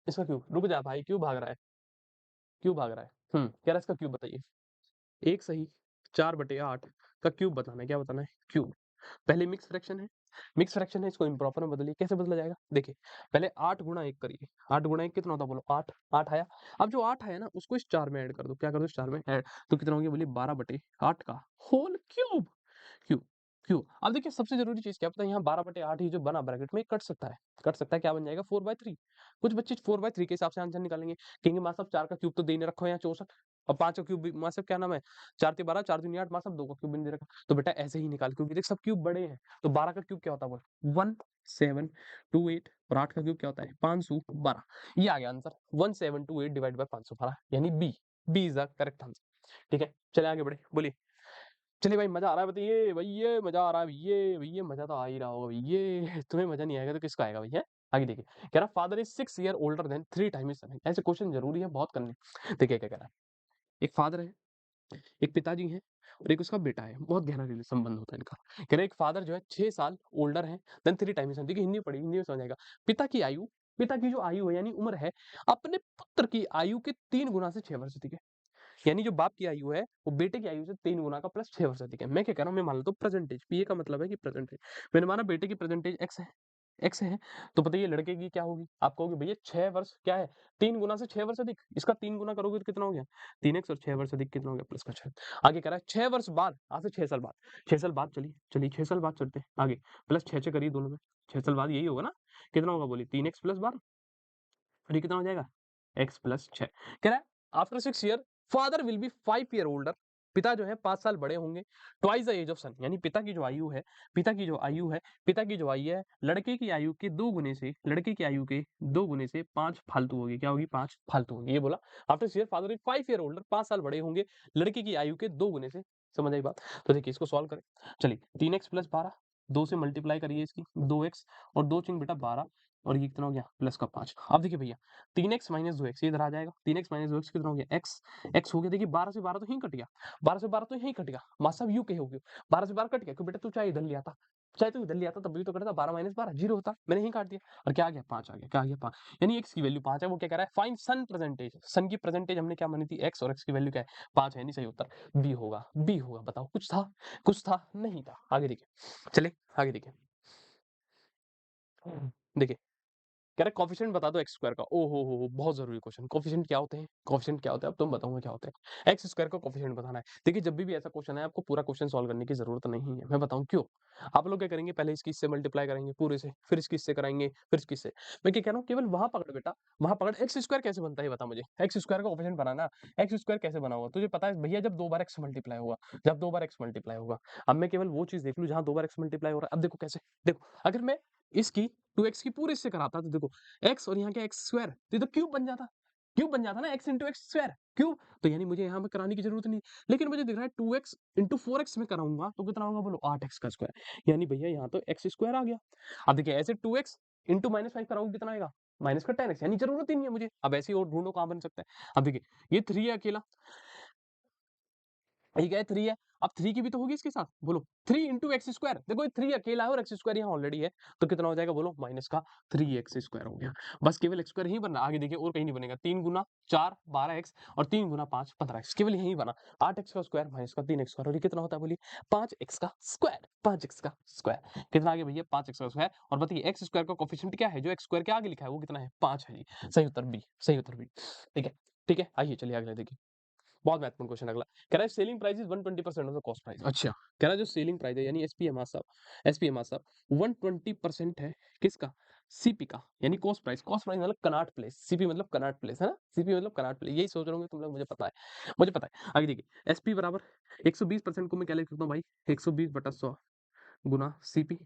इसका क्यूब, रुक जा भाई क्यों भाग रहा है, क्यों भाग रहा है, कह रहा है इसका क्यूब बताइए, एक सही 4/8 का क्यूब बताना है, क्या बताना है क्यूब, पहले मिक्स फ्रैक्शन है, मिक्स फ्रैक्शन है, इसको इम्प्रॉपर में बदलिए, कैसे बदला जाएगा देखिए, पहले 8 गुणा 1 करिए, 8 गुणा 1 कितना होता है बोलो 8, 8 आया, अब जो 8 आया ना उसको इस 4 में ऐड कर दो, क्या कर दो इस 4 में ऐड, तो कितना हो गया बोलिए 12/8 का होल क्यूब, क्यूब क्यूब। अब देखिए सबसे जरूरी चीज क्या पता है, यहाँ 12/8 ही जो बना ब्रैकेट में कट सकता है, कट सकता है, क्या बन जाएगा 4/3, कुछ बच्चे 4/3 के हिसाब से आंसर निकालेंगे, कहेंगे माँ साहब 4 का क्यूब तो दे नहीं रखो यहाँ 64, और 5 का क्यूब माँ साहब क्या नाम है 4 × 12 4 दूनी 8, माँ साहब 2 का क्यूब भी नहीं दे रखा, तो बेटा ऐसे ही निकाल, क्योंकि देख सब क्यूब बड़े हैं, तो 12 का क्यूब क्या होता है बोल 1728, और 8 का क्यूब क्या होता है 512, ये आ गया आंसर 1728 डिवाइड बाय 512, यानी B, B is the correct answer. ठीक है, चलिए आगे बढ़े, बोलिए। चलिए भाई मज़ा आ रहा है बताइए, भैया मज़ा आ रहा है भैया, भैया मज़ा तो आ ही रहा होगा भैया, तुम्हें मज़ा नहीं आएगा तो किसको आएगा भैया? आगे देखिए, कह रहा father is 6 year older than 3 time his son. ऐसे क्वेश्चन ज़रूरी है बहुत करने। देखिए क्या कह रहा है, एक फादर है, एक पिताजी हैं और एक उसका बेटा है, बहुत गहरा संबंध होता है इनका। कह रहे एक फादर जो है 6 साल ओल्डर है देन 3 टाइम हिज सन। देखिए हिंदी पढ़ी, हिंदी में समझ आएगा। पिता की आयु, पिता की जो आयु है यानी उम्र है, अपने पुत्र की आयु के 3 गुना से 6 वर्ष अधिक है। यानी जो बाप की आयु है, वो बेटे की आयु से 3 गुना का प्लस 6 वर्ष अधिक है। मैं क्या कह रहा हूँ, मैं मान लेता हूँ प्रेजेंटेज, पीए का मतलब है कि प्रेजेंटेज। मैंने माना बेटे की प्रेजेंटेज एक्स है, तो बताइए लड़के की क्या होगी? आप कहोगे भैया 6 वर्ष क्या है? 3 गुना से 6 वर्ष अधिक, इसका 3 गुना करोगे तो कितना हो गया? 3x और 6 वर्ष अधिक कितना हो गया? प्लस का 6। आगे कह रहा है 6 वर्ष बाद, आज से 6 साल बाद, 6 साल बाद चलिए 6 साल बाद चलते हैं आगे, प्लस 6 करिए दोनों में, 6 साल बाद यही होगा ना? कितना होगा बोलिए? 3x प्लस 12, और ये कितना हो जाएगा? x plus 6। कह रहा है after 6 year father will be 5 year older, पिता जो है 5 साल बड़े होंगे, ट्वाइस द एज ऑफ सन, यानी पिता की जो आयु है, पिता की जो आयु है, पिता की जो आयु है, लड़के की आयु के 2 गुने से, लड़के की आयु के 2 गुने से 5 फालतू होगी। क्या होगी? 5 फालतू होगी। ये बोला after 6 year father is 5 year older, 5 साल बड़े होंगे, लड़के की आयु के 2 गुने से। समझ आई बात? तो देखिए इसको सॉल्व करें। चलिए 3x प्लस 12, 2 से मल्टीप्लाई करिए इसकी, 2x और 2 चिंग बेटा 12, और ये कितना हो गया? प्लस का 5। अब देखिए भैया 3x माइनस 2x ये इधर आ जाएगा, 3x माइनस 2x कितना हो गया? x हो गया। देखिए 12 से 12 तो यहीं कट गया, 12 से 12 तो यहीं कट गया, मासा यू के हो गया, 12 से 12 कट गया, क्यों बेटा तू चाहे इधर ले आता, चाहे तू इधर ले आता तब भी तो कटता, 12 माइनस 12 जीरो होता, मैंने यहीं काट दिया, और क्या आ गया? 5 आ गया। क्या आ गया? 5। यानी x की वैल्यू 5 है। वो क्या कह रहा है? फाइंड सन परसेंटेज, सन की परसेंटेज हमने क्या मानी थी? x, और x की वैल्यू क्या है? 5 है। नहीं, सही उत्तर बी होगा, बी होगा। बताओ कुछ था? कुछ था? नहीं था। आगे देखिए, चले आगे देखिए, देखिए कह रहा है कोफिशिएंट बता दो एक्स स्क्वायर का। ओ हो, बहुत जरूरी क्वेश्चन। कोफिशिएंट क्या होते हैं? कोफिशिएंट क्या होते हैं? अब तुम बताऊंगा क्या होते हैं। एक्स स्क्वायर का कोफिशिएंट बताना है। देखिए जब भी ऐसा क्वेश्चन है, आपको पूरा क्वेश्चन सॉल्व करने की जरूरत नहीं है। मैं बताऊं क्यों। आप लोग क्या करेंगे, पहले इसकी इससे मल्टीप्लाई करेंगे पूरे से, फिर इसकी इससे कराएंगे, फिर इसकी इससे। मैं क्या कह रहा हूँ, केवल वहां पकड़ बेटा, वहां पकड़। एक्स स्क्वायर कैसे बनता है बता मुझे, एक्स स्क्वायर का कोफिशिएंट बनाना। एक्स स्क्वायर कैसे बना हुआ तुझे पता है भैया? जब 2 बार एक्स मल्टीप्लाई होगा, जब 2 बार एक्स मल्टीप्लाई होगा। अब मैं केवल वो चीज देख लूं जहां 2 बार एक्स मल्टीप्लाई हो रहा है। अब देखो कैसे, देखो अगर मैं इसकी 2x की पूरे से कराता तो देखो एक्स और यहाँ क्या एक्स स्क्वायर, तो ये तो क्यूब बन जाता, क्यूब बन जाता ना, x into x square cube. तो यानी मुझे यहाँ पे कराने की जरूरत नहीं, लेकिन मुझे दिख रहा है 2x इंटू 4x में कराऊंगा तो कितना होगा बोलो? 8x का स्क्वायर। यानी भैया यहाँ तो एक्स स्क्वायर आ गया। अब देखिए ऐसे 2x इंटू -5 कराऊंगा कितना आएगा? माइनस का 10x, यानी जरूरत ही नहीं है मुझे। अब ऐसे ही और ढूंढो कहाँ बन सकता है। अब देखिए ये 3 है अकेला, ये क्या है? 3 है। अब 3 की भी तो होगी इसके साथ, बोलो 3 इंटू एक्स स्क्वायर। देखो ये 3 अकेला है और एक्स स्क्वायर यहाँ ऑलरेडी है, तो कितना हो जाएगा बोलो? माइनस का 3x स्क्वायर हो गया। बस केवल एक्स स्क्वायर ही बनना, आगे देखिए और कहीं नहीं बनेगा। 3 गुना 4 12x, और 3 गुना 5 15x, केवल यही बना। 8x का स्क्वायर माइनस का 3x स्क्वायर, और ये कितना होता है बोलिए? 5x का स्क्वायर, 5x का स्क्वायर कितना आ गया भैया? 5x का स्क्वायर। और बताइए एक्स स्क्वायर का कोफिशिएंट क्या है? जो एक्स स्क्वायर के आगे लिखा है वो कितना है? 5 है जी। सही उत्तर बी, सही उत्तर बी। ठीक है, ठीक है, आइए चलिए अगले देखिए। बहुत महत्वपूर्ण क्वेश्चन अगला। कह रहा है selling price is 120% of the cost price. अच्छा, कह रहा है जो सेलिंग प्राइस है यानी एसपीएम साहब 120% है किसका? सीपी का, यानी कॉस्ट प्राइस मतलब कनॉट प्लेस, सीपी मतलब कनॉट प्लेस है ना, सीपी मतलब कनॉट प्लेस। यही सोच रहे होंगे तुम लोग, मुझे पता है, मुझे पता है। आगे देखिए एसपी बराबर 120% को मैं क्या लिख सकता हूँ भाई? 120/100 गुना सीपी।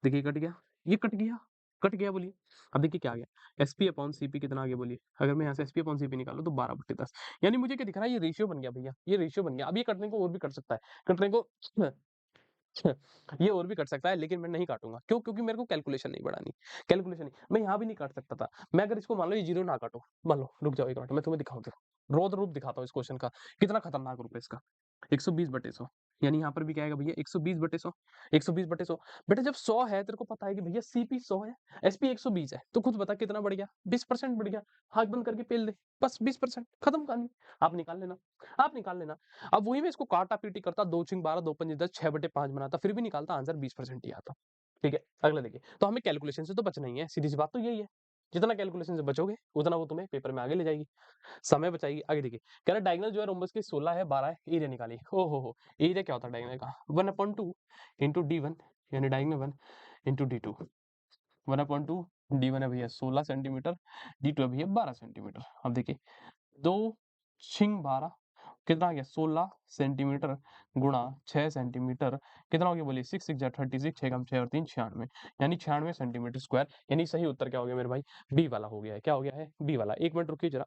देखिए कट गया, ये कट गया, कट गया बोलिए। अब देखिए क्या आ गया? एसपी अपॉन सीपी कितना आ गया बोलिए? अगर मैं यहाँ से एसपी अपॉन सीपी निकालूं तो 12/10। यानी मुझे क्या दिख रहा है? ये रेशियो बन गया भैया, ये रेशियो बन गया। अब ये कटने को और भी कट सकता है, कटने को ये और भी कट सकता है, लेकिन मैं नहीं काटूंगा। क्यों? क्योंकि मेरे को कैलकुलेशन नहीं बढ़ानी, कैलकुलेशन नहीं। मैं यहाँ भी नहीं काट सकता था। मैं अगर इसको मान लो ये जीरो ना काटो, मान लो रुक जाओ एक मिनट, मैं तुम्हें दिखाऊं, देखो रौद्र रूप दिखाता हूँ इस क्वेश्चन का, कितना खतरनाक रूप है इसका। 120/100, यानी यहाँ पर भी क्या आएगा भैया? 120/100, 120/100। बेटा जब 100 है, तेरे को पता है कि भैया सीपी 100 है, एसपी 120 है, तो खुद बता कितना बढ़ गया? 20% बढ़ गया। हाथ बंद करके पेल दे, बस 20%, खत्म कहानी। आप निकाल लेना, आप निकाल लेना। अब वही मैं इसको काटा पीटी करता, 2 छिंग 12 2 पंजे 10 6/5 बनाता, फिर भी निकालता, आंसर 20% ही आता। ठीक है, अगला देखिए। तो हमें कैलकुलेशन से तो बचना ही है, सीधी सी बात तो यही है। जितना कैलकुलेशन से बचोगे उतना वो तुम्हें पेपर में आगे ले जाएगी, समय बचाएगी। आगे देखिए, कह रहा है डायगोनल जो है रोम्बस के 16 है, 12 है, एरिया निकालिए। ओ हो, एरिया क्या होता है डायगोनल का? 1/2 इंटू D1, यानी डायगोनल 1 इंटू D2। 1/2 D1 है भैया 16 सेंटीमीटर, D2 है भैया 12 सेंटीमीटर। अब देखिए 2 छिंग 12 कितना आ गया? 16 सेंटीमीटर गुणा 6 सेंटीमीटर, कितना हो गया बोलिए? 6 6 जा 36, 6 कम 6 और 3 96, यानी 96 सेंटीमीटर स्क्वायर। यानी सही उत्तर क्या हो गया मेरे भाई? बी वाला हो गया है। क्या हो गया है? बी वाला। 1 मिनट रुकिए जरा,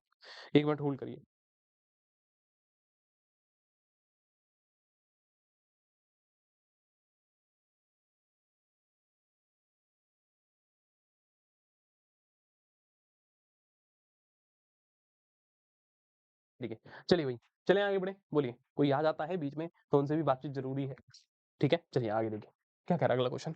1 मिनट होल्ड करिए। देखिए, चलिए भाई, चलें आगे बढ़ें, बोलिए, कोई आ जाता है बीच में तो उनसे भी बातचीत ज़रूरी है, ठीक है? चलिए आगे देखिए, क्या कह रहा है अगला क्वेश्चन?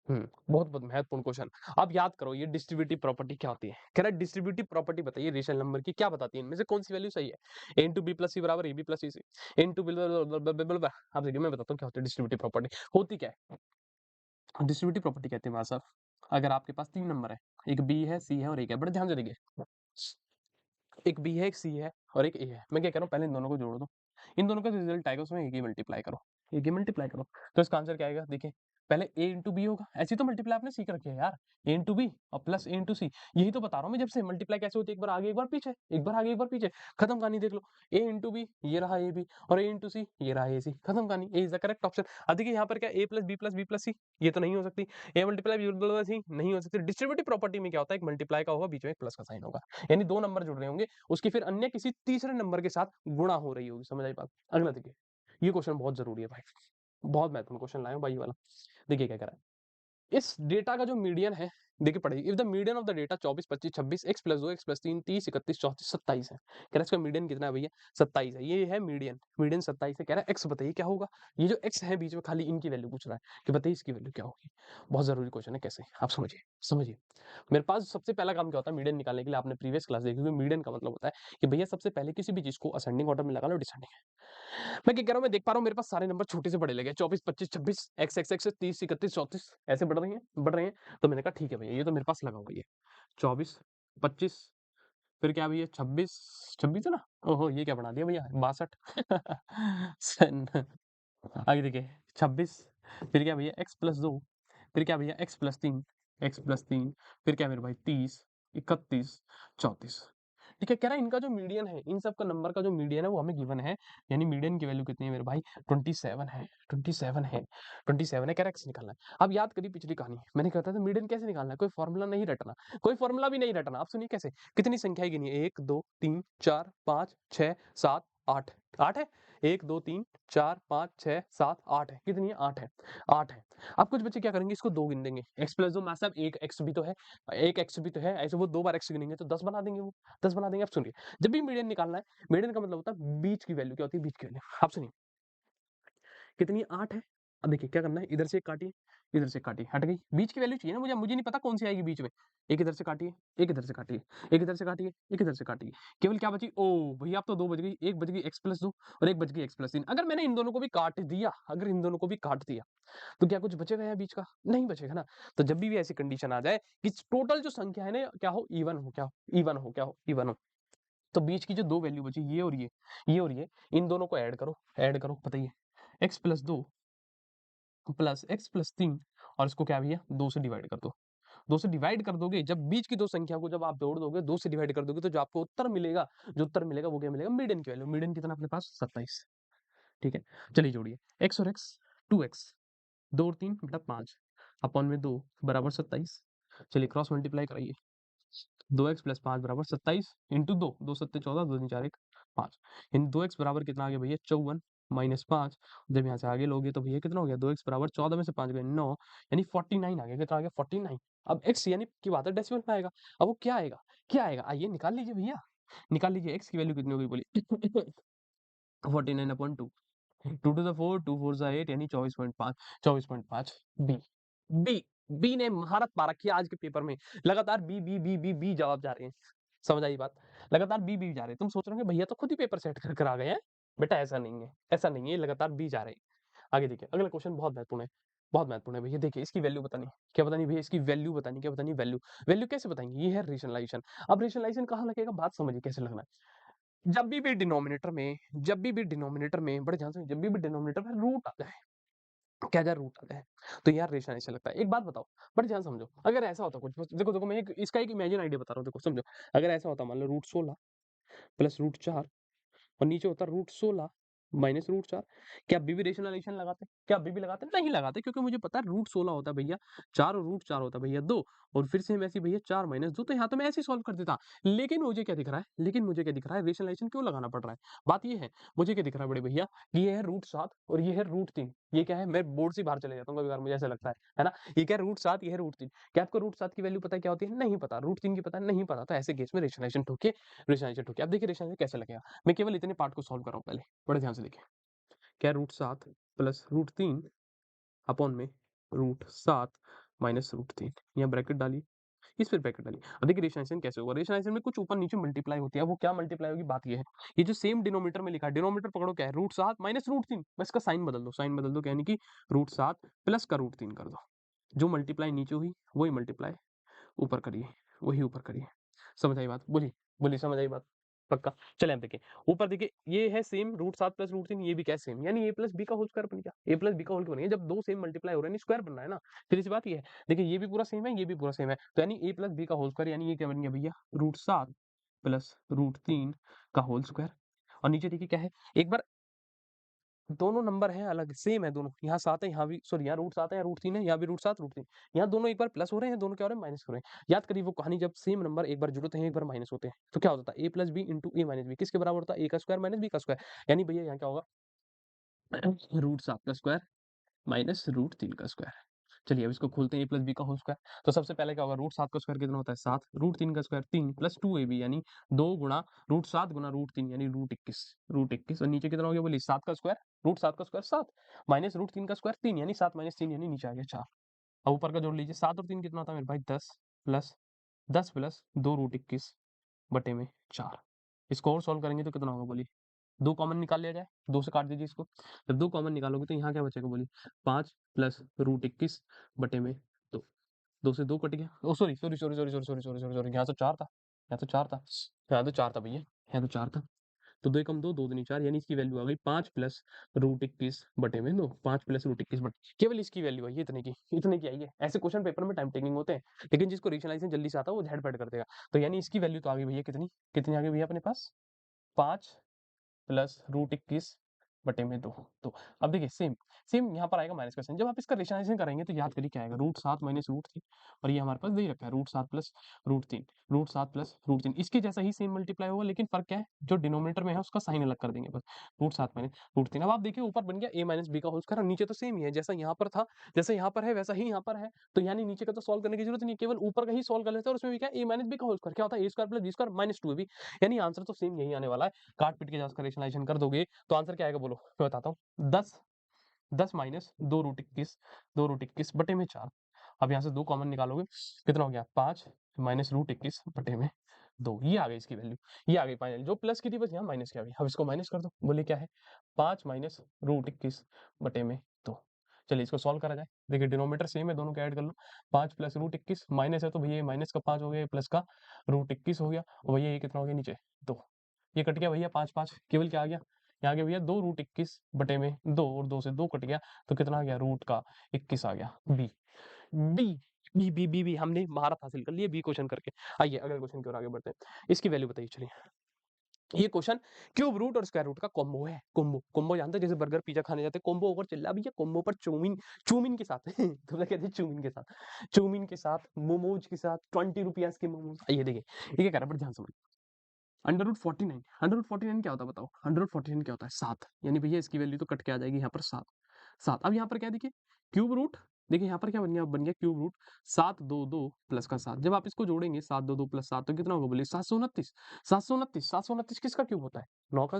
बहुत महत्वपूर्ण क्वेश्चन। अब याद करो ये डिस्ट्रीब्यूटिव प्रॉपर्टी क्या होती है? कह रहा है डिस्ट्रीब्यूटिव प्रॉपर्टी बताइए रेशनल नंबर की क्या बताती है? इनमें से कौन-सी वैल्यू सही है? a इंटू बी प्लस सी बराबर ab प्लस सी इंटू अब देखिए मैं बताता हूँ क्या होती है डिस्ट्रीब्यूटिव प्रॉपर्टी, होती क्या है? डिस्ट्रीब्यूटिव प्रॉपर्टी कहते हैं भाई साहब, अगर आपके पास 3 नंबर है, एक बी है, सी है और एक है, बड़े ध्यान से देखिए। एक बी है, एक सी है और एक ए है। मैं क्या कह रहा हूँ पहले इन दोनों को जोड़ दो। इन दोनों का जो रिजल्ट आएगा उसमें एक ही मल्टीप्लाई करो। एक ही मल्टीप्लाई करो। तो इसका आंसर क्या आएगा? देखिए, पहले ए इंटू बी होगा। ऐसी तो मल्टीप्लाई आपने सीख रखी है यार। ए इंटू बी और प्लस ए इंटू सी। यही तो बता रहा हूँ मैं जब से मल्टीप्लाई कैसे होती है, एक बार आगे एक बार पीछे, एक बार आगे एक बार पीछे। खत्म कहानी देख लो। ए इंटू बी ये रहा ए बी और ए इंटू सी ये रहा ए सी। खत्म कहानी। ए इज द करेक्ट ऑप्शन। अब देखिए यहाँ पर क्या ए प्लस बी प्लस सी ये तो नहीं हो सकती। ए मल्टीप्लाई बी प्लस सी नहीं हो सकती। डिस्ट्रीब्यूटिव प्रॉपर्टी में क्या होता है? एक मल्टीप्लाई का होगा, बीच में एक प्लस का साइन होगा। यानी 2 नंबर जुड़ रहे होंगे, उसकी फिर अन्य किसी तीसरे नंबर के साथ गुणा हो रही होगी। समझ आई बात? अगला देखिए, ये क्वेश्चन बहुत जरूरी है भाई, बहुत महत्वपूर्ण क्वेश्चन लाया हूं भाई ये वाला। देखिए क्या कह रहा है, इस डेटा का जो मीडियन है, देखिए पढ़िए, if the median of the data 24 25 26 x plus 2 x plus 3 30 31 34 27 है। कह रहा है इसका मीडियन कितना है भैया? 27 है। ये है मीडियन, मीडियन 27 है। कह रहा है x बताइए क्या होगा? ये जो x है बीच में खाली इनकी वैल्यू पूछ रहा है कि बताइए इसकी वैल्यू क्या होगी। बहुत जरूरी क्वेश्चन है। कैसे? आप समझिए, समझिए। मेरे पास सबसे पहला काम क्या होता है मीडियन निकालने के लिए? आपने प्रीवियस क्लास देखी होगी। मीडियन का मतलब होता है कि भैया सबसे पहले किसी भी चीज को असेंडिंग ऑर्डर में लगा लो, डिसेंडिंग। मैं क्या कह रहा हूँ, मैं देख पा रहा हूँ मेरे पास सारे नंबर छोटे से बड़े लगे 24 25 26 एक्स एक्स एक्स 30 31 34 ऐसे बढ़ रहे हैं। तो मैंने कहा ठीक है भैया ये तो मेरे पास लगा हुआ है। 24 25 फिर क्या भैया 26 26 है ना? ओहो ये क्या बढ़ा दिया भैया 62 आगे देखिए 26 फिर क्या भैया x प्लस 2 फिर क्या भैया x प्लस 3 फिर क्या मेरे भाई 30 31 34। ठीक है, कह रहा है इनका जो मीडियन है, इन सब का नंबर का जो मीडियन है वो हमें गिवन है। यानी मीडियन की वैल्यू कितनी है मेरे भाई? 27 है। 27 है। 27 है। कह रहा है x निकालना है। अब याद करिए पिछली कहानी, मैंने कहता था मीडियन कैसे निकालना है? कोई फॉर्मूला नहीं रटना, कोई फॉर्मूला भी नहीं रटना। आप सुनिए कैसे, कितनी संख्याएं गिनी है? 1 2 3 4 5 6 7 8 8 है। 1 2 3 4 5 6 7 8 है। कितनी है? 8 है। 8 है। अब कुछ बच्चे क्या करेंगे, इसको 2 गिन देंगे। x प्लस 2 मासा एक x भी तो है, एक x भी तो है, ऐसे वो 2 बार x गिनेंगे तो 10 बना देंगे वो, 10 बना देंगे। अब सुनिए, जब भी मीडियन निकालना है, मीडियन का मतलब होता है बीच की वैल्यू। क्या होती है? बीच की वैल्यू। आप सुनिए कितनी है? 8 है। अब देखिए क्या करना है, इधर से काटिए, इधर से काटिए, हट गई। बीच की वैल्यू चाहिए ना मुझे, मुझे नहीं पता कौन सी आएगी बीच में। एक इधर से काटिए, एक इधर से काटिए, एक इधर से काटिए, एक इधर से काटिए। केवल क्या बची? ओ भैया अब तो 2 बच गई, एक बच गई x प्लस 2 और एक बच गई x प्लस 3। अगर मैंने इन दोनों को भी काट दिया, अगर इन दोनों को भी काट दिया तो क्या कुछ बचेगा यहाँ बीच का? नहीं बचेगा ना। तो जब भी ऐसी कंडीशन आ जाए कि टोटल जो संख्या है ना क्या हो? इवन हो। क्या हो? इवन हो। क्या हो? इवन हो। तो बीच की जो 2 वैल्यू बची, ये और ये और ये, इन दोनों को ऐड करो, ऐड करो। बताइए x plus 2 plus x plus 3 और इसको क्या भैया 2 से डिवाइड कर दो। 2 से डिवाइड कर दोगे, जब बीच की 2 संख्या को जब आप जोड़ दोगे, 2 से डिवाइड कर दोगे तो जो आपको उत्तर मिलेगा, जो उत्तर मिलेगा वो क्या मिलेगा? मीडियन की वैल्यू। मीडियन कितना अपने पास? 27। ठीक है, चलिए जोड़िए x और x 2x 2 और 3 बटा 5 अपॉन में 2 बराबर 27। चलिए क्रॉस मल्टीप्लाई कराइए। 2x प्लस 5 बराबर 27 इंटू 2 2 सत्ते 14 2 तीन 4 1 5। इन 2x बराबर कितना आ गया भैया? 54 माइनस 5। जब यहाँ से आगे लोगे तो भैया कितना हो गया? 2x बराबर 14 में से 5 गए 9 यानी 49 आ गया। कितना आ गया? 49। अब x यानी की बात है डेसिमल में आएगा। अब वो क्या आएगा? क्या आएगा? आइए निकाल लीजिए भैया, निकाल लीजिए। x की वैल्यू कितनी होगी बोलिए? 49 अपॉन 2 2 टू द 4 2 4 जा 8 यानी 24.5 24.5 बी। बी बी ने महारत पा रखी है आज के पेपर में। लगातार B B B B B जवाब जा रहे हैं। समझ आई बात? लगातार बी बी जा रहे हैं। तुम सोच रहे हो भैया तो खुद ही पेपर सेट कर कर आ गए हैं। बेटा ऐसा नहीं है, ऐसा नहीं है, लगातार बी जा रहे हैं। आगे देखिए अगला क्वेश्चन बहुत महत्वपूर्ण है, बहुत महत्वपूर्ण है भैया। देखिए इसकी वैल्यू बतानी, क्या बतानी भैया? इसकी वैल्यू बतानी। क्या बतानी? वैल्यू। वैल्यू कैसे बताएंगे? ये है रेशनलाइजेशन। अब रेशनलाइजेशन कहाँ लगेगा? बात समझिए कैसे लगना है। जब भी डिनोमिनेटर में, डिनोमिनेटर में बड़े ध्यान से, जब भी डिनोमिनेटर में रूट आ जाए, क्या जाए? रूट आ जाए, तो यार रेशन ऐसे लगता है। एक बात बताओ, बड़े ध्यान समझो, अगर ऐसा होता कुछ, देखो देखो मैं इसका एक इमेजिन आइडिया बता रहा हूँ, देखो समझो। अगर ऐसा होता, मान लो रूट 16 प्लस रूट 4 और नीचे होता रूट 16 माइनस रूट 4, क्या अभी भी रेशनलाइजेशन लगाते? क्या अभी भी लगाते? नहीं लगाते, क्योंकि मुझे पता है रूट 16 होता है भैया 4 और रूट 4 होता है भैया 2 और फिर सेम ऐसे ही भैया 4 माइनस 2, तो यहाँ तो मैं ऐसे ही सॉल्व कर देता। लेकिन मुझे क्या दिख रहा है, रेशनलाइजेशन क्यों लगाना पड़ रहा है? बात ये है, मुझे क्या दिख रहा है बड़े भैया, कि ये है √7 और ये है √3। ये क्या है, मैं बोर्ड से बाहर चले जाता हूँ कभी-कभार, मुझे ऐसा लगता है ना? ये क्या है √7, ये है √3। क्या आपको √7 की वैल्यू पता है क्या होती है? नहीं पता। √3 की पता है? नहीं पता। तो ऐसे केस में रेशनलाइजेशन ठोकिए। अब देखिए रेशनलाइजेशन कैसे लगेगा? मैं केवल इतने पार्ट को सॉल्व कर रहा हूँ पहले, बड़े ध्यान से देखिए। क्या है √7 प्लस √3 अपॉन में √7 माइनस √3, यहाँ ब्रैकेट डालिए, इस फिर ब्रैकेट डालिए। अब देखिए रेशनलाइजेशन कैसे होगा? रेशनलाइजेशन में कुछ ऊपर नीचे मल्टीप्लाई होती है। वो क्या मल्टीप्लाई होगी, बात ये है, ये जो सेम डिनोमिनेटर में लिखा है, डिनोमिनेटर पकड़ो क्या है, √7 माइनस √3, बस इसका साइन बदल दो, यानी कि √7 प्लस का √3 कर दो। जो मल्टीप्लाई नीचे हुई वही मल्टीप्लाई ऊपर करिए, वही ऊपर करिए। समझ आई बात? बोलिए, बोलिए, समझ आई बात? पक्का? चलिए अब देखिए, ऊपर देखिए ये है सेम √7 प्लस √3, ये भी क्या है सेम, यानी a प्लस b का होल स्क्वायर बन गया। a प्लस b का होल बन गया। जब दो सेम मल्टीप्लाई हो रहे हैं, स्क्वायर बन रहा है ना, फिर इस बात ये है, देखिए ये भी पूरा सेम है, ये भी पूरा सेम है, तो यानी a प्लस b का होल स्क्वायर, यानी ये क्या बन गया भैया, √7 प्लस √3 का होल स्क्वायर। और नीचे देखिए क्या है, एक बार दोनों नंबर हैं अलग, सेम है दोनों, यहाँ 7 है, यहाँ भी सॉरी, यहाँ √7 है, यहाँ √3 है, यहाँ भी √7 √3, यहाँ दोनों एक बार प्लस हो रहे हैं, दोनों क्या हो रहे हैं, माइनस हो रहे हैं। याद करिए वो कहानी, जब सेम नंबर एक बार जुड़ते हैं, एक बार माइनस होते हैं, तो क्या होता है, a plus B into a minus B, किसके बराबर होता है, a का स्क्वायर माइनस b का स्क्वायर। यानी भैया यहाँ क्या होगा, √7 का स्क्वायर माइनस √3 का स्क्वायर। चलिए अब इसको खोलते हैं, a प्लस बी का होल स्क्वायर। तो सबसे पहले क्या होगा, √7 का स्क्वायर कितना होता है, 7, √3 का स्क्वायर 3 प्लस 2ab, यानी 2 गुणा √7 गुणा √3, यानी √21, और नीचे कितना हो गया, बोलिए 7 का स्क्वायर, √7 का स्क्वायर 7 माइनस √3 का स्क्वायर 3, यानी 7 माइनस 3, यानी नीचे आ गया 4। अब ऊपर का जोड़ लीजिए, 7 और 3 कितना होता है मेरे भाई, 10 प्लस 2 √21 बटे में 4। इसको और सॉल्व करेंगे तो कितना होगा, बोलिए, 2 कॉमन निकाल लिया जाए, 2 से काट दीजिए इसको। जब 2 कॉमन निकालोगे तो यहाँ क्या बचेगा, बोलिए 5 प्लस √21 बटे में 2। 2 से 2 कट गया। Oh sorry sorry sorry sorry sorry sorry sorry sorry sorry, यहाँ तो 4 था, यहाँ तो 4 था, यहाँ तो 4 था भैया, यहाँ तो 4 था। तो 2 एकम 2, 2 दूनी 4, यानी इसकी वैल्यू आ गई 5 प्लस √21 बटे में 2, 5 प्लस √21 बटे, केवल इसकी वैल्यू आई है, इतने की आई है। ऐसे क्वेश्चन पेपर में टाइम टेकिंग होते हैं, लेकिन जिसको रेशनलाइजेशन जल्दी से आता है वो झटपट कर देगा। तो यानी इसकी वैल्यू तो आ गई भैया कितनी, कितनी आ गई भैया अपने पास, 5 प्लस √21 बटे में 2। तो अब देखिए सेम सेम यहाँ पर आएगा माइनस का साइन। जब आप इसका रेशनलाइजेशन करेंगे तो याद करिए क्या आएगा, √7 माइनस √3, और ये हमारे पास दे ही रखा है √7 प्लस √3, √7 प्लस √3, इसके जैसा ही सेम मल्टीप्लाई होगा, लेकिन फर्क क्या है, जो डिनोमिनेटर में है उसका साइन अलग कर देंगे बस, √7 माइनस √3। अब आप देखिए ऊपर बन गया a माइनस बी का होल स्क्वायर, और नीचे तो सेम ही है, जैसा यहाँ पर था, जैसा यहाँ पर है वैसा ही यहाँ पर है। तो यानी नीचे का तो सॉल्व करने की जरूरत नहीं है, केवल ऊपर का ही सॉल्व कर लेते हैं, और उसमें भी क्या है, a माइनस बी का होल स्क्वायर क्या होता है, a square plus B square minus 2ab, यानी आंसर तो सेम यही आने वाला है। काट पीट के जब उसका रेशनलाइजेशन कर दोगे तो आंसर क्या आएगा, बोलो मैं बताता हूँ, 10 माइनस 2 √21 बटे में 4। अब यहाँ से 2 कॉमन निकालोगे, कितना हो गया, 5 माइनस √21 बटे में 2, ये आ गई इसकी वैल्यू, ये आ गई फाइनल, जो प्लस की थी बस यहाँ माइनस की आ गई। अब इसको माइनस कर दो, बोले क्या है, 5 माइनस √21 बटे में 2। चलिए इसको सॉल्व करा जाए, देखिए डिनोमिनेटर सेम है, दोनों को ऐड कर लो, 5 प्लस √21 माइनस है तो भैया माइनस का 5 हो गया, प्लस का √21 हो गया, और भैया ये कितना हो गया नीचे 2, ये कट गया भैया 5 5, केवल क्या आ गया, यहाँ आ गया भैया 2 √21 बटे में 2, और 2 से 2 कट गया, तो कितना आ गया, रूट का 21 आ गया। बी बी बी हमने महारत हासिल कर ली बी क्वेश्चन करके। आइए अगले क्वेश्चन की ओर आगे बढ़ते हैं, इसकी वैल्यू बताइए। चलिए ये क्वेश्चन क्यूब रूट और स्क्वायर रूट का कॉम्बो है। कॉम्बो कॉम्बो जानते हैं, जैसे बर्गर पिज्जा खाने जाते हैं, कॉम्बो ऑफर चल रहा है भैया, कॉम्बो पर चौमिन, चौमिन के साथ तो मैं कहते हैं चौमिन के साथ, मोमोज के साथ 20 रुपीज के मोमोज। आइए देखिए ये क्या कह रहा है, बट ध्यान से √49, √49 क्या होता है बताओ, √49 क्या होता है, 7, यानी भैया इसकी वैल्यू तो कट के आ जाएगी यहाँ पर 7, 7। अब यहाँ पर क्या देखिए, क्यूब रूट, देखिए यहाँ पर क्या बन गया क्यूब रूट 7 2 2 प्लस का 7, जब आप इसको जोड़ेंगे 7 2 2 प्लस 7 तो कितना होगा, बोलिए 729, 729 किसका क्यूब होता है, 9 का,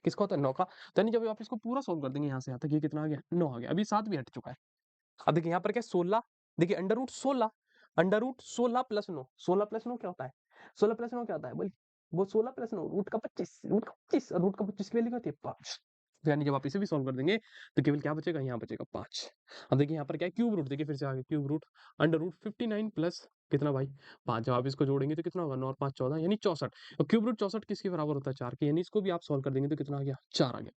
किसका होता है, 9 का। तो यानी जब आप इसको पूरा सोल्व कर देंगे यहाँ से यहाँ तक, ये कितना आ गया, 9 आ गया। अभी 7 भी हट चुका है। अब देखिए यहाँ पर क्या 16, देखिए अंडर रूट 16 प्लस 9, 16 प्लस 9 क्या होता है, 16 प्लस 9 क्या होता है, बोलिए, वो 16 प्लस 9 रूट का 25, रूट का 25 की वैल्यू क्या होती है, 5। तो यानी जब आप इसे भी सॉल्व कर देंगे तो केवल क्या बचेगा, यहाँ बचेगा 5। अब देखिए यहाँ पर क्या है, क्यूब रूट, देखिए फिर से आगे cube root under root 59 plus कितना भाई 5, जब आप इसको जोड़ेंगे तो कितना होगा, 9 और 5 14, यानी 64। और क्यूब रूट 64 किसके बराबर होता है, 4 के, यानी इसको भी आप सॉल्व कर देंगे तो कितना आ गया, 4 आ गया,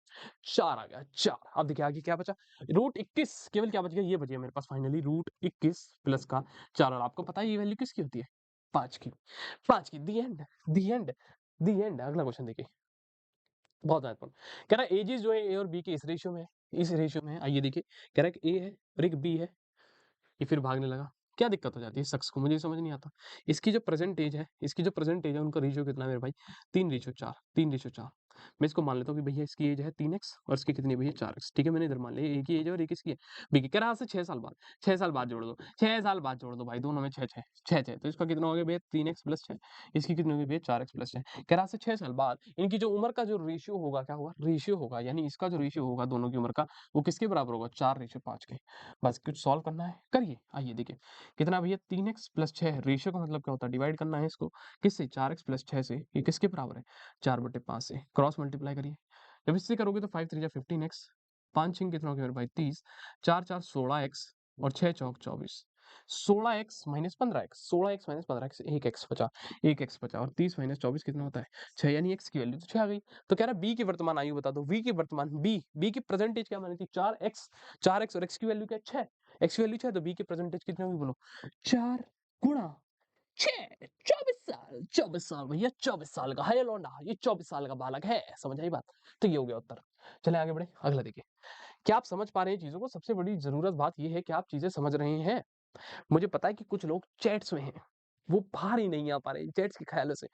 4 आ गया, 4। अब देखिए आगे क्या बचा, √21, केवल क्या बच गया, ये बच गया मेरे पास फाइनली √21 प्लस का 4, और आपको पता है ये वैल्यू किसकी होती है, 5 की, 5 की। The end, the end, the end. अगला क्वेश्चन देखिए, बहुत महत्वपूर्ण, कह रहा है एजेस जो है ए और बी के इस रेशियो में है, इस रेशियो में है। आइए देखिए, कह रहा है कि ए है और एक बी है, ये फिर भागने लगा, क्या दिक्कत हो जाती है इस शख्स को, मुझे समझ नहीं आता। इसकी जो प्रेजेंट एज है, उनका रेशियो कितना है मेरे भाई? 3:4, 3:4। मैं इसको मान लेता हूँ कि भैया इसकी एज है 3x और इसकी कितनी है भैया 4x। ठीक है, मैंने इधर मान लिया एक ही एज है और एक इसकी है। बी की कह रहा से 6 साल बाद, 6 साल बाद जोड़ दो, 6 साल बाद जोड़ दो भाई, दोनों में 6 6 6 6, तो इसका कितना हो गया भैया 3x + 6, इसकी कितनी होगी भैया 4x + 6। कह रहा से 6 साल बाद इनकी जो उम्र का जो रेशियो होगा, क्या होगा? रेशियो होगा, यानी इसका जो रेशियो होगा दोनों की उम्र का, वो किसके बराबर होगा? 4:5 के। बस कुछ सॉल्व करना है, करिए। आइए देखिए कितना भैया 3x + 6, रेशियो का मतलब क्या होता है? डिवाइड करना है इसको किससे? 4x + 6 से। ये किसके बराबर है? 4/5 से। क्रॉस मल्टीप्लाई करिए, जब इससे करोगे तो 5 3 जा 15x, 5 6 कितना हो गया मेरे भाई 30, 4 4 16x और 6 चौक 24। 16x - 15x, 16x - 15x, 1x बचा, 1x बचा और 30 - 24 कितना होता है? 6, यानी x की वैल्यू तो 6 आ गई। तो कह रहा है b की वर्तमान आयु बता दो। v की वर्तमान b की प्रेजेंट एज क्या मानी थी? 4x और x की वैल्यू क्या है? 6, x की वैल्यू 6 तो b की प्रेजेंट एज कितनी होगी बोलो? 4 गुणा 6, 24 साल भैया, 24 साल का है ये लौंडा, ये 24 साल का बालक है। समझ आई बात? तो ये हो गया उत्तर। चले आगे बढ़े, अगला देखिए। क्या आप समझ पा रहे हैं चीजों को? सबसे बड़ी जरूरत बात ये है कि आप चीजें समझ रहे हैं। मुझे पता है कि कुछ लोग चैट्स में हैं, वो बाहर ही नहीं आ पा रहे चैट्स के ख्यालों से।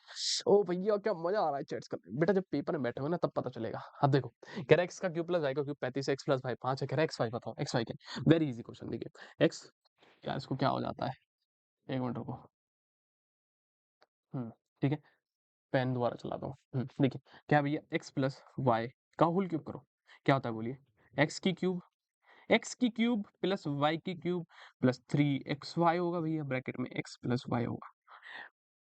ओ भैया क्या मजा आ रहा है चैट्स करने में। बेटा जब पेपर में बैठे हो ना तब पता चलेगा। अब देखो, कह रहा है x का क्यूब प्लस y का क्यूब 35 है, x प्लस y 5 है। कह रहा है x y बताओ, x y क्या? Very easy question. देखिए x, क्या इसको क्या हो जाता है? एक मिनट रुको। ठीक है, पेन दोबारा चलाता हूँ। देखिए क्या भैया x प्लस वाई का होल क्यूब करो, क्या होता है बोलिए? x की क्यूब प्लस वाई की क्यूब प्लस 3xy होगा भैया, ब्रैकेट में x प्लस वाई होगा।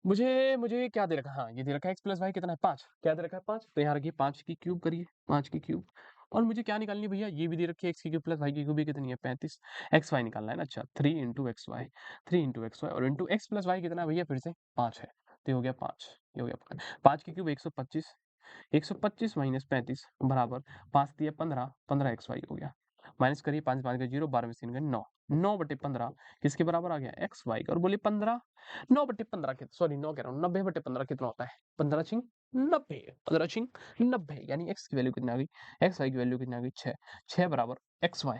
मुझे मुझे क्या दे रखा है? हाँ ये दे रखा है x प्लस वाई कितना है? 5। क्या दे रखा है? 5। तो यहाँ रखिए 5 की क्यूब करिए, 5 की क्यूब। और मुझे क्या निकालनी है भैया? ये भी दे रखी है x की क्यूब प्लस वाई की क्यूब भी कितनी है? 35। एक्स वाई निकालना है ना? अच्छा 3 × xy, 3 × xy और इंटू x प्लस वाई कितना है भैया? फिर से 5 है, तो ये हो गया 5, ये हो गया 5। 5 की क्यूब 125, 125 - 35 बराबर 5 दिया 15, 15xy हो गया। माइनस करिए, 5 5 का 0, 12 में 3 गए 9, 9/15 किसके बराबर आ गया? xy का। और बोलिए 15, 9/15 के, सॉरी 9 कह रहा हूँ, 90/15 कितना होता है? 15 छिंग 90, 15 छिंग 90, यानी x की वैल्यू कितनी आ गई? xy की वैल्यू कितनी आ गई? 6, 6 बराबर xy।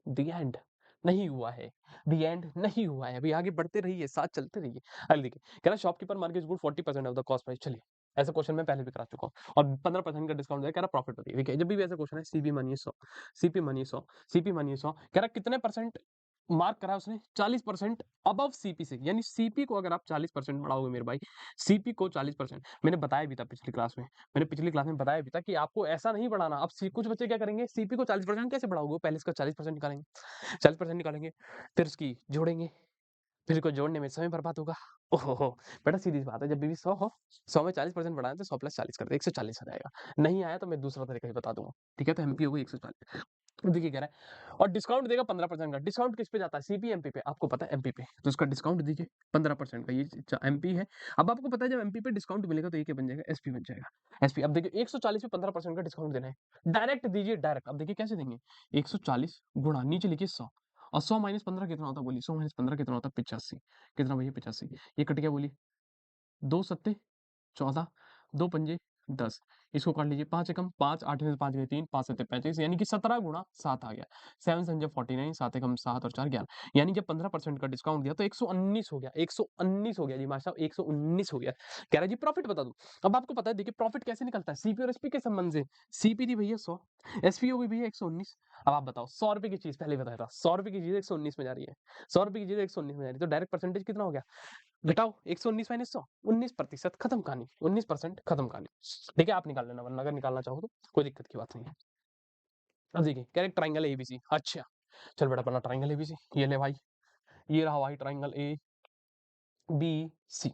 द एंड नहीं हुआ है, द एंड नहीं हुआ है, अभी आगे बढ़ते रहिए, साथ चलते रहिए। अरे देखिए कह रहा shopkeeper market good 40% of the cost price. चलिए ऐसा क्वेश्चन मैं पहले भी करा चुका हूँ और 15% का डिस्काउंट है। कह रहा प्रॉफिट बताइए। देखिए जब भी ऐसा क्वेश्चन है, सीपी मानिए 100, सीपी मानिए 100, सीपी मानिए 100, कह रहा कितने परसेंट मार्क करा उसने? 40% अबव सीपी से, यानी सीपी को अगर आप 40% बढ़ाओगे मेरे भाई, सीपी को 40%, मैंने बताया भी था पिछली क्लास में, मैंने पिछली क्लास में बताया भी था कि आपको ऐसा नहीं बढ़ाना। अब कुछ बच्चे क्या करेंगे? सीपी को 40% कैसे बढ़ाओगे? पहले इसका 40% निकालेंगे, 40% निकालेंगे, फिर उसकी जोड़ेंगे, फिर इसको जोड़ने में समय बर्बाद होगा। ओहो बेटा सीधी सी बात है, जब भी 100 हो, 100 में 40% बढ़ाना तो 100 + 40 कर दे, 140 आ जाएगा। नहीं आया तो मैं दूसरा तरीका ही बता दूंगा। ठीक है, तो एमपी होगी 140। देखिए कह रहा है और डिस्काउंट देगा 15% का। डिस्काउंट किस पे जाता है? सीपी एमपी पे, आपको पता है एमपी पे, तो इसका डिस्काउंट दीजिए 15% का। ये एमपी है। अब आपको पता है जब एमपी पे डिस्काउंट मिलेगा तो ये क्या बन जाएगा? एसपी बन जाएगा। एसपी। अब देखिए 140 पे 15% का डिस्काउंट देना है, डायरेक्ट दीजिए डायरेक्ट। अब देखिए कैसे देंगे? 140 गुणा नीचे लिखिए 100 और 100 - 15 कितना होता है बोलिए? 100 - 15 कितना होता है? 85। कितना भैया? 85। ये कट गया बोलिए, 2 सत्ते 14, 2 पंजे 10, इसको काट लीजिए, 5 एकम 5, 8 में से 5 गए 3, 5 सत्ते 35, यानी कि 17 गुणा 7 आ गया। 7 संजय 49, 7 एकम 7 और 4 11, यानी जब 15% का डिस्काउंट दिया तो 119 हो गया, 119 हो गया जी मास्टर साहब, 119 हो गया। कह रहा है जी प्रॉफिट बता दूं। अब आपको पता है देखिए प्रॉफिट कैसे निकलता है? सीपी और एसपी के संबंध से। सीपी थी भैया 100, एसपी हो गई भैया 119। अब आप बताओ 100 रुपए की चीज, पहले बताया था 100 रुपए की चीज 119 में जा रही है, 100 रुपए की चीज 119 में जा रही है, तो डायरेक्ट परसेंटेज कितना हो गया? घटाओ 119 - 100, 19% खत्म कहानी, 19% खत्म कहानी। ठीक है, आप निकाल लेना, वरना अगर निकालना चाहो तो कोई दिक्कत की बात नहीं है। अब देखिए कह रहे ट्राइंगल एबीसी। अच्छा चल बेटा पहला ट्राइंगल एबीसी, ये ले भाई, ये रहा भाई ट्राइंगल ए बी सी।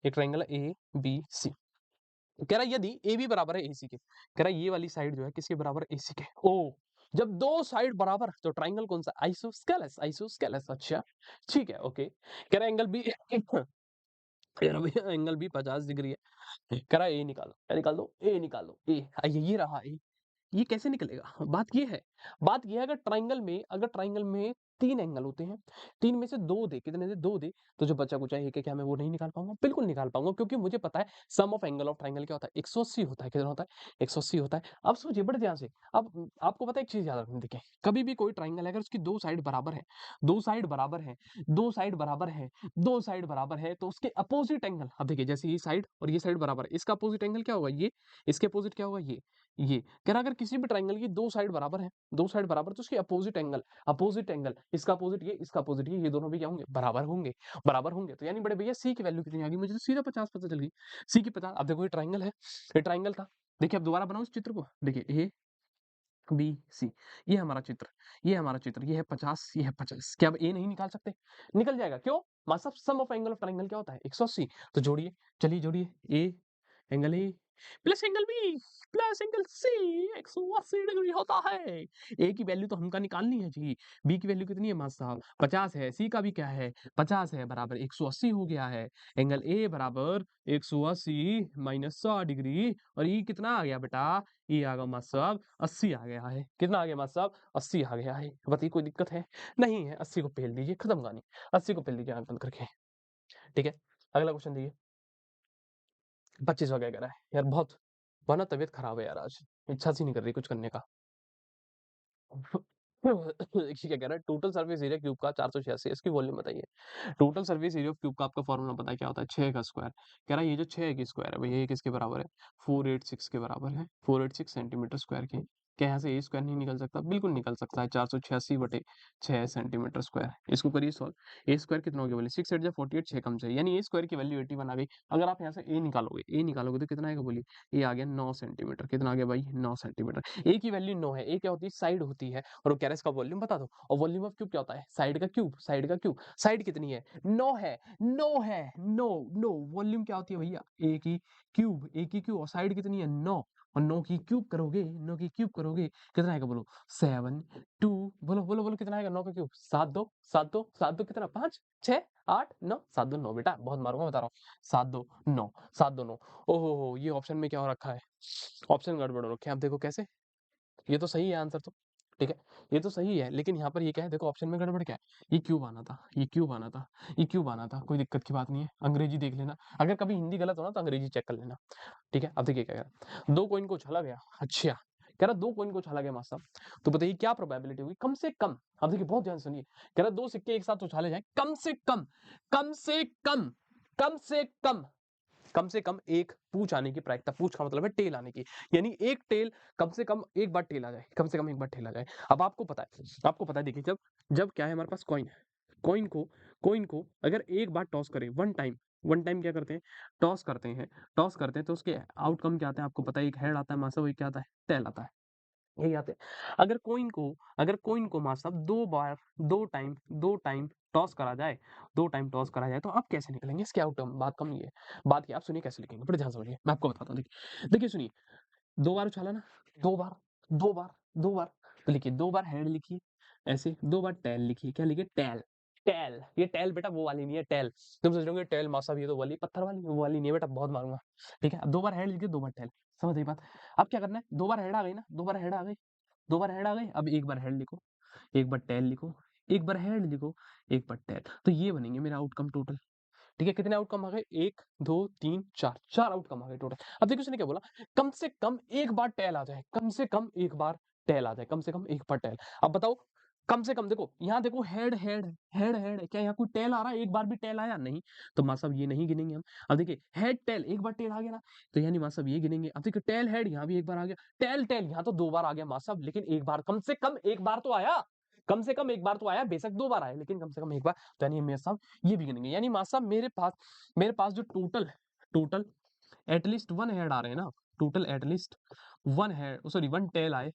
ये ट्राइंगल है ए बी सी। कह रहा है यदि ए बी बराबर है एसी के, कह रहा है ये वाली साइड जो है किसके बराबर है? एसी के। ओ जब दो साइड बराबर तो ट्राइंगल कौन सा? Isosceles, isosceles. अच्छा ठीक है ओके। कह रहा है एंगल बी कह रहा भैया एंगल भी 50 डिग्री है। कह रहा है ए निकालो, क्या निकाल दो? ए निकाल दो, ए आइए ये रहा ए। ये कैसे निकलेगा? बात ये है, बात ये है अगर ट्राइंगल में 3 एंगल होते हैं, 3 में से 2 दे, कितने दे? 2 दे, तो जो बचा कुचा 1 है, क्या मैं वो नहीं निकाल पाऊँगा? बिल्कुल निकाल पाऊँगा, क्योंकि मुझे पता है sum of angle of triangle क्या होता है? 180 होता है। कितना होता है? 180 होता है। अब सोचिए बड़े ध्यान से, अब आपको पता है एक चीज़ याद रखनी, देखिए, कभी भी कोई ट्रायंगल है, अगर उसकी 2 साइड बराबर है, 2 साइड बराबर है, 2 साइड बराबर है, 2 साइड बराबर है, तो उसके अपोजिट एंगल, अब देखिए जैसे ये साइड और ये साइड बराबर है, इसका अपोजिट एंगल क्या होगा? ये। इसके अपोजिट क्या होगा? ये। कह रहा अगर किसी भी ट्रायंगल की 2 साइड बराबर है, 2 साइड बराबर, तो उसके अपोजिट एंगल, इसका अपोजिट ये, इसका अपोजिट ये दोनों भी क्या होंगे? बराबर होंगे, बराबर होंगे। तो यानी बड़े भैया सी की वैल्यू कितनी आ गई? मुझे तो सीधा 50 पता चल गई। सी की 50। अब देखो ये ट्रायंगल है, ये ट्रायंगल था। देखिए अब दोबारा बनाओ इस चित्र को। देखिए ए, बी, सी, ये हमारा चित्र, ये हमारा चित्र, ये है 50, ये है 50। क्या अब ए नहीं निकाल सकते? निकल जाएगा। क्यों? मतलब sum of angle of triangle क्या होता है? 180। तो जोड़िए, चलिए जोड़िए, A angle A plus angle B plus angle C 180 degree होता है। ए की वैल्यू तो हमका निकालनी है जी। बी की वैल्यू कितनी है मास्टर साहब? 50 है। सी का भी क्या है? 50 है, बराबर 180 हो गया है। एंगल ए बराबर 180 माइनस 100 डिग्री, और ये कितना आ गया बेटा? ये आ गया मास्टर साहब 80 आ गया है। कितना आ गया मास्टर साहब? 80 आ गया है। बताइए कोई दिक्कत है? नहीं है। 80 को पेल दीजिए, खत्म कहानी। 80 को पेल दीजिए आंख बंद करके। ठीक है, अगला क्वेश्चन दीजिए। 25 वगैरह कह रहा है यार, बहुत वरना तबीयत खराब है यार, आज इच्छा सी नहीं कर रही कुछ करने का। देखिए क्या कह रहा है, टोटल सरफेस एरिया क्यूब का 486, इसकी वॉल्यूम बताइए। Total surface area of cube का आपका फॉर्मूला पता है क्या होता है? 6 का स्क्वायर। कह रहा है ये जो 6 की स्क्वायर है भैया, ये किसके बराबर है? 486 के बराबर है। 486 सेंटीमीटर स्क्वायर के। क्या यहाँ से ए स्क्वायर नहीं निकल सकता? बिल्कुल निकल सकता है। 486 बटे 6 सेंटीमीटर स्क्वायर। इसको करिए सॉल्व। ए स्क्वायर कितना हो गया? बोले 6 8 जा 48, 6 कम से, यानी ए स्क्वायर की वैल्यू 81 आ गई। अगर आप यहाँ से ए निकालोगे तो कितना आएगा? बोलिए। ये आ गया 9 सेंटीमीटर। कितना आ गया भाई? 9 सेंटीमीटर। ए की वैल्यू 9 है। ए क्या होती है? साइड होती है। और वो कह रहा है इसका वॉल्यूम बता दो। और वॉल्यूम ऑफ क्यूब क्या होता है? साइड का क्यूब, साइड का क्यूब। साइड कितनी है? 9 है, 9 है, 9 9। वॉल्यूम क्या होती है भैया? ए की क्यूब, ए की क्यूब, और साइड कितनी है? 9। और 9 की क्यूब करोगे, 9 की क्यूब करोगे, कितना आएगा बोलो? 7 2, बोलो बोलो बोलो कितना आएगा? 9 का क्यूब 7 2 7 2 7 2 कितना? 5 6 8 9 7 2 9। बेटा बहुत मारूंगा, बता रहा हूँ। 7 2 9, 7 2 9। ओहो हो, ये ऑप्शन में क्या हो रखा है? ऑप्शन गड़बड़ हो रखे हैं। आप देखो कैसे, ये तो सही है आंसर तो, ठीक है, ये तो सही है, लेकिन यहाँ पर ये क्या है? देखो ऑप्शन में गड़बड़ क्या है? ये क्यूब आना था, ये क्यूब आना था, ये क्यूब आना था। कोई दिक्कत की बात नहीं है, अंग्रेजी देख लेना। अगर कभी हिंदी गलत हो ना तो अंग्रेजी चेक कर लेना। ठीक है, अब देखिए क्या कह रहा है, 2 कॉइन को उछाला गया। अच्छा, कह रहा 2 कॉइन को उछाला गया मास्टर साहब, तो बताइए क्या प्रोबेबिलिटी होगी कम से कम? अब देखिए बहुत ध्यान से सुनिए, कह रहा 2 सिक्के एक साथ उछाले जाए, कम से कम, कम से कम, कम से कम, कम से कम एक पूंछ आने की प्रायिकता, पूंछ का मतलब है टेल आने की, यानी एक टेल कम से कम एक बार टेल आ जाए, कम से कम एक बार टेल आ जाए। अब आपको पता है देखिए, जब जब क्या है हमारे पास कॉइन है, कॉइन को कॉइन को अगर एक बार टॉस करें, वन टाइम क्या करते हैं? टॉस करते हैं, टॉस करते हैं, तो उसके आउटकम क्या आता है? आपको पता है, एक हेड आता है मासा, वही क्या आता है? टेल आता है। यही आते हैं। अगर कोइन को मासा दो बार, दो टाइम टॉस करा जाए, 2 टाइम टॉस करा जाए, तो आप कैसे निकलेंगे? इसके आउटकम, बात कम नहीं है, बात की आप सुनिए कैसे लिखेंगे, बड़े ध्यान से समझिए, मैं आपको बताता हूँ। देखिए सुनिए, 2 बार उछाला ना, 2 बार, 2 बार, 2 बार, तो लिखिए 2 बार हेड लिखिए ऐसे, 2 बार टेल लिखिए। क्या लिखिए? Tell, tell. ये टेल बेटा वो वाली नहीं है टेल। तुम सोच रहे होंगे टेल मासा भी है तो वाली पत्थर वाली, वो वाली नहीं है बेटा, बहुत मारूंगा। ठीक है, अब 2 बार हेड लिखिए, 2 बार टेल। समझ गई बात? अब क्या करना है? 2 बार हेड आ गई ना, 2 बार हेड आ गई, 2 बार हेड आ गई, अब एक बार हेड लिखो, एक बार टेल लिखो, एक बार हेड लिखो, एक बार टेल, तो ये बनेंगे मेरा आउटकम टोटल। ठीक है, कितने आउटकम आ गए? 1 2 3 4, 4 आउटकम आ गए टोटल। अब देखो उसने क्या बोला, कम से कम एक बार टेल आ जाए, कम से कम एक बार टेल आ जाए, कम से कम एक बार टेल। अब बताओ, कम से कम देखो, यहाँ देखो हेड हेड हेड हेड है, क्या यहाँ कोई टेल आ रहा है? एक बार भी टेल आया नहीं, तो माँ साहब ये नहीं गिनेंगे हम। अब देखिए हेड टेल, एक बार टेल आ गया ना, तो यानी माँ साहब ये गिनेंगे। अब देखिए टेल हेड यहाँ भी एक बार आ गया, टेल टेल यहाँ तो 2 बार आ गया माँ साहब, लेकिन एक बार, कम से कम एक बार तो आया, कम से कम एक बार तो आया, बेशक 2 बार आया, लेकिन कम से कम एक बार। तो यानी मेरे साहब ये भी गिनेंगे, यानी माँ साहब मेरे पास जो टोटल टोटल एटलीस्ट 1 हेड आ रहे हैं ना, total at least 1 head, sorry 1 tail आए,